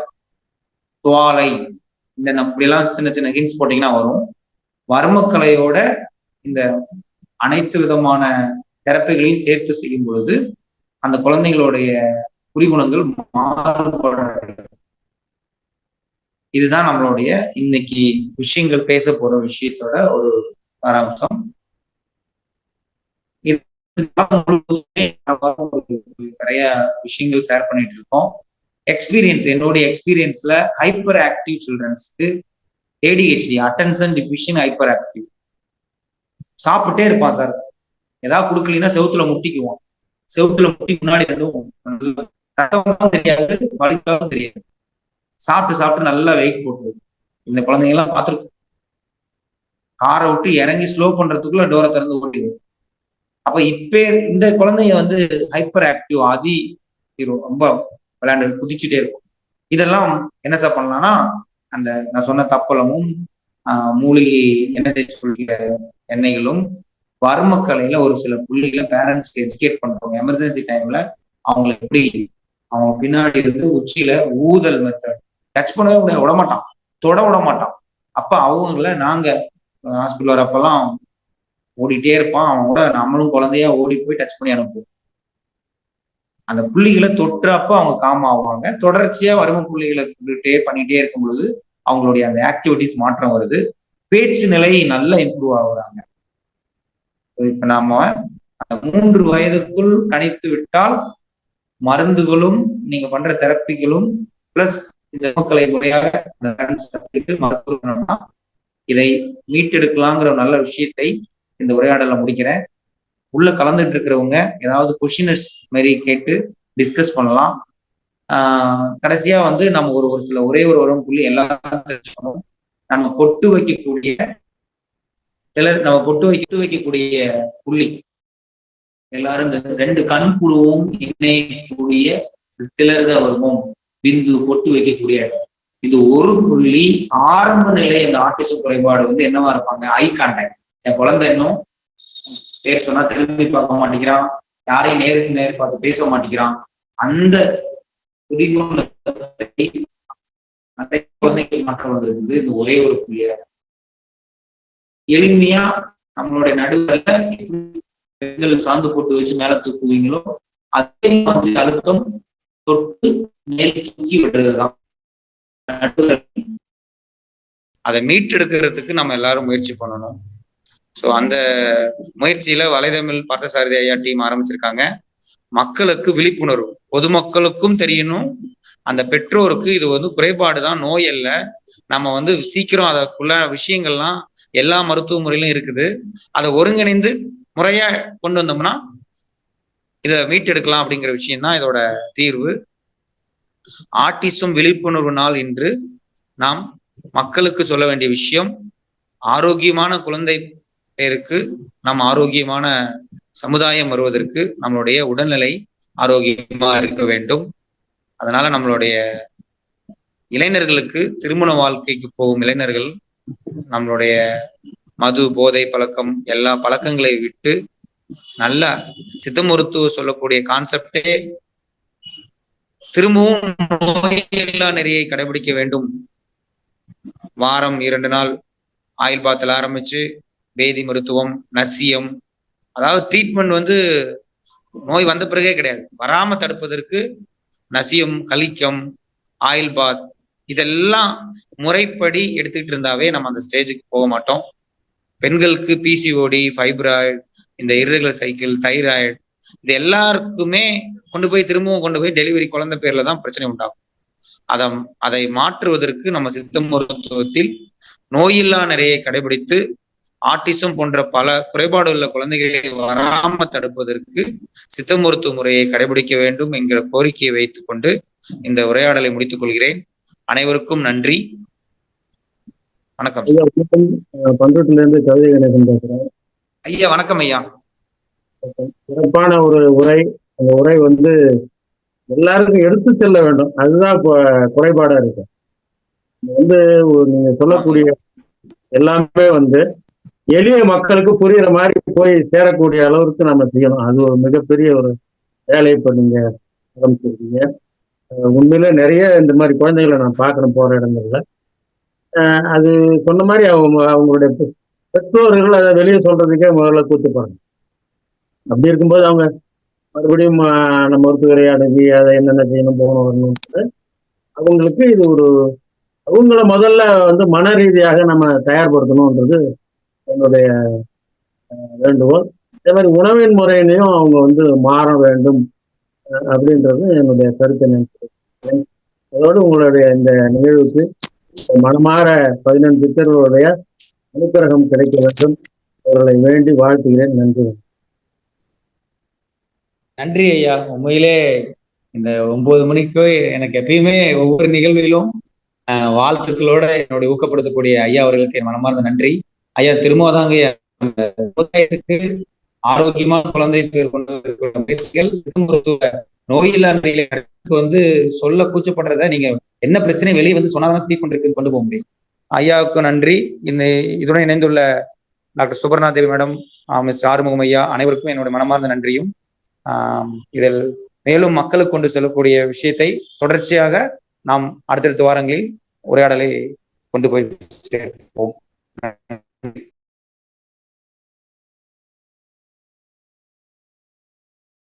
துவாலை, இந்த அப்படியெல்லாம் சின்ன சின்ன ஹிண்ட்ஸ் போட்டீங்கன்னா வரும். வர்மக்கலையோட இந்த அனைத்து விதமான தெரப்பிகளையும் சேர்த்து செய்யும் பொழுது அந்த குழந்தைகளுடைய குறிகுணங்கள் மாறுபட. இதுதான் நம்மளுடைய இன்னைக்கு விஷயங்கள் பேச போற விஷயத்தோட ஒரு சாராம்சம். நிறைய விஷயங்கள் ஷேர் பண்ணிட்டு இருக்கோம். எக்ஸ்பீரியன்ஸ், என்னுடைய எக்ஸ்பீரியன்ஸ்ல ஹைப்பர் ஆக்டிவ் சில்ட்ரன்ஸ்க்கு ADHD, attention deficient hyper active, சாப்பிட்டே இருப்பான் சார், ஏதாவது கொடுக்கலன்னா செவுத்துல முட்டிக்குவான், செவுத்துல முட்டி முன்னாடி தெரியாது, வலிக்காவும் தெரியாது, சாப்பிட்டு சாப்பிட்டு நல்லா வெயிட் போட்டு. இந்த குழந்தைங்க எல்லாம் பார்த்துருக்கோம், காரை விட்டு இறங்கி ஸ்லோ பண்றதுக்குள்ள டோரை திறந்து ஓட்டிடுவோம். அப்ப இப்ப இந்த குழந்தைங்க வந்து ஹைப்பர் ஆக்டிவ், ஆதி ரொம்ப விளையாண்டு குதிச்சுட்டே இருக்கும். இதெல்லாம் என்ன சார் பண்ணலாம்னா, அந்த நான் சொன்ன தப்பலமும் மூலிகை எண்ணெய் சொல்கிற எண்ணெய்களும், வர்மக்கலையில ஒரு சில புள்ளிகளை பேரண்ட்ஸ்க்கு எஜுகேட் பண்றோம். எமர்ஜென்சி டைம்ல அவங்களை எப்படி அவங்க பின்னாடி இருந்து உச்சியில ஊதல் மெத்தட், டச் பண்ணவே விடமாட்டான், தொட விட மாட்டான். அப்ப அவங்கள நாங்க ஹாஸ்பிட்டல் வரப்பெல்லாம் ஓடிட்டே இருப்பான், அவன் கூட நம்மளும் குழந்தையா ஓடி போய் டச் பண்ணி அனுப்புவோம். அந்த புள்ளிகளை தொட்டுறப்ப அவங்க காம் ஆவாங்க. தொடர்ச்சியா வறுமை புள்ளிகளை பண்ணிட்டே இருக்கும் பொழுது அவங்களுடைய அந்த ஆக்டிவிட்டிஸ் மாற்றம் வருது, பேச்சு நிலை நல்லா இம்ப்ரூவ் ஆகுறாங்க. இப்ப நாம 3 வயதுக்குள் கணித்து விட்டால் மருந்துகளும் நீங்க பண்ற தெரப்பிகளும் பிளஸ் இந்த மக்களை முறையாக இதை மீட்டெடுக்கலாங்கிற நல்ல விஷயத்தை இந்த உரையாடல முடிக்கிறேன். உள்ள கலந்துட்டு இருக்கிறவங்க ஏதாவது கொஸ்டினர்ஸ் மாரி கேட்டு டிஸ்கஸ் பண்ணலாம். கடைசியா வந்து நம்ம ஒரு சில ஒரே ஒரு வரும் புள்ளி எல்லாரும் நம்ம பொட்டு வைக்கக்கூடிய புள்ளி எல்லாரும் இந்த 2 கண் புழுவும் இணையக்கூடிய திலர்த வருமம் பிந்து பொட்டு வைக்கக்கூடிய இது ஒரு புள்ளி. ஆரம்ப நிலை இந்த ஆட்டிசம் குறைபாடு வந்து என்னவா இருப்பாங்க, ஐ கான்டாக்ட். என் குழந்தை இன்னும் பேர் சொன்னா திரும்பி பார்க்க மாட்டேங்கிறான், யாரையும் நேருக்கு நேர் பார்த்து பேச மாட்டேங்கிறான். அந்த குழந்தைக்கு மாற்றம் வந்திருக்குது இந்த ஒரே ஒரு புள்ளியா. எளிமையா நம்மளுடைய நடுவர்ல பெண்கள் சாந்து போட்டு வச்சு மேல தூக்குவீங்களோ அதே மாதிரி அழுத்தம் தொட்டு மேல் தூக்கி விடுறதுதான். அதை மீட்டெடுக்கிறதுக்கு நம்ம எல்லாரும் முயற்சி பண்ணணும். ஸோ அந்த முயற்சியில வலைதமிழ் பார்த்தசாரதி ஐயா டீம் ஆரம்பிச்சிருக்காங்க. மக்களுக்கு விழிப்புணர்வு, பொதுமக்களுக்கும் தெரியணும், அந்த பெற்றோருக்கு இது வந்து குறைபாடுதான், நோய் அல்ல, நம்ம வந்து சீக்கிரம் அதற்குள்ள விஷயங்கள்லாம் எல்லா மருத்துவ முறையிலும் இருக்குது, அதை ஒருங்கிணைந்து முறையா கொண்டு வந்தோம்னா இதை மீட்டெடுக்கலாம் அப்படிங்கிற விஷயம்தான் இதோட தீர்வு. ஆட்டிசம் விழிப்புணர்வு நாள் இன்று நாம் மக்களுக்கு சொல்ல வேண்டிய விஷயம், ஆரோக்கியமான குழந்தை பேருக்கு நாம் ஆரோக்கியமான சமுதாயம் வருவதற்கு நம்மளுடைய உடல்நிலை ஆரோக்கியமா இருக்க வேண்டும். அதனால நம்மளுடைய இளைஞர்களுக்கு, திருமண வாழ்க்கைக்கு போகும் இளைஞர்கள் நம்மளுடைய மது போதை பழக்கம் எல்லா பழக்கங்களை விட்டு நல்ல சித்த மருத்துவ சொல்லக்கூடிய கான்செப்டே திரும்பவும் நோயில்லா நெறியை கடைபிடிக்க வேண்டும். வாரம் 2 நாள் ஆயில் பாத்தில் ஆரம்பிச்சு வேதி மருத்துவம், நசியம், அதாவது ட்ரீட்மெண்ட் வந்து நோய் வந்த பிறகே கிடையாது, வராம தடுப்பதற்கு நசியம், கலிக்கம், ஆயில் பாத் இதெல்லாம் முறைப்படி எடுத்துக்கிட்டு இருந்தாவே நம்ம அந்த ஸ்டேஜுக்கு போக மாட்டோம். பெண்களுக்கு பிசிஓடி, ஃபைப்ராய்டு, இந்த இர்ரெகுலர் சைக்கிள், தைராய்டு இது எல்லாருக்குமே திரும்பவும் கொண்டு போய் டெலிவரி குழந்தை பேர்ல தான் பிரச்சனை உண்டாகும். அதை மாற்றுவதற்கு நம்ம சித்த மருத்துவத்தில் நோயில்லா நிறையை கடைபிடித்து ஆட்டிசம் போன்ற பல குறைபாடு உள்ள குழந்தைகளை வராம தடுப்பதற்கு சித்த மருத்துவ முறையை கடைபிடிக்க வேண்டும் என்கிற கோரிக்கையை வைத்துக் கொண்டு இந்த உரையாடலை முடித்துக் கொள்கிறேன். அனைவருக்கும் நன்றி, வணக்கம். பண்ருட்டில இருந்து கவிதை கணேசன் பேசுறேன். ஐயா வணக்கம் ஐயா. சிறப்பான ஒரு உரை. அந்த உரை எல்லாருக்கும் எடுத்து செல்ல வேண்டும், அதுதான் குறைபாடா இருக்கு. நீங்க சொல்லக்கூடிய எல்லாமே எளிய மக்களுக்கு புரியுற மாதிரி போய் சேரக்கூடிய அளவுக்கு நம்ம செய்யணும். அது ஒரு மிகப்பெரிய ஒரு வேலையை இப்ப நீங்க ஆரம்பிச்சிருக்கீங்க. உண்மையில நிறைய இந்த மாதிரி குழந்தைகளை நான் பார்க்கணும் போற இடங்கள்ல. அது சொன்ன மாதிரி அவங்களுடைய பெற்றோர்கள் அதை வெளியே சொல்றதுக்கே முதல்ல கூத்துப்பாங்க. அப்படி இருக்கும்போது அவங்க மறுபடியும் நம்ம மருத்துவரை அணுகி அதை என்னென்ன செய்யணும் போகணும் வரணும், அவங்களுக்கு இது அவங்கள முதல்ல மன ரீதியாக நம்ம தயார்படுத்தணும்ன்றது என்னுடைய வேண்டுகோள். அதே மாதிரி உணவின் முறையிலையும் அவங்க மாற வேண்டும் அப்படின்றது என்னுடைய கருத்தை நினைக்கிறேன். அதோடு உங்களுடைய இந்த நிகழ்வுக்கு மனமாற 15 சித்தர்களுடைய அனுக்கிரகம் கிடைக்க வேண்டும், அவர்களை வேண்டி வாழ்த்துகிறேன். நன்றி. நன்றி ஐயா. உண்மையிலே இந்த 9 மணிக்கு எனக்கு எப்பயுமே ஒவ்வொரு நிகழ்விலும் வாழ்த்துக்களோட என்னுடைய ஊக்கப்படுத்தக்கூடிய ஐயா அவர்களுக்கு என் மனமார்ந்த நன்றி. ஐயா திரும்பதாங்க சமுதாயத்துக்கு ஆரோக்கியமான குழந்தை பேர் கொண்டு முயற்சிகள் நோயில்லா சொல்ல கூச்சப்படுறத நீங்க என்ன பிரச்சனை வெளியே சொன்னாதான் ட்ரீட்மெண்ட் இருக்குன்னு கொண்டு போக முடியும். ஐயாவுக்கு நன்றி. இதுடன் இணைந்துள்ள டாக்டர் சுபர்ணா தேவி மேடம், மிஸ்டர் ஆறுமுகம் ஐயா அனைவருக்கும் என்னுடைய மனமார்ந்த நன்றியும். இதில் மேலும் மக்களுக்கு கொண்டு செல்லக்கூடிய விஷயத்தை தொடர்ச்சியாக நாம் அடுத்தடுத்த வாரங்களில் உரையாடலை கொண்டு போய் சேர்ப்போம்.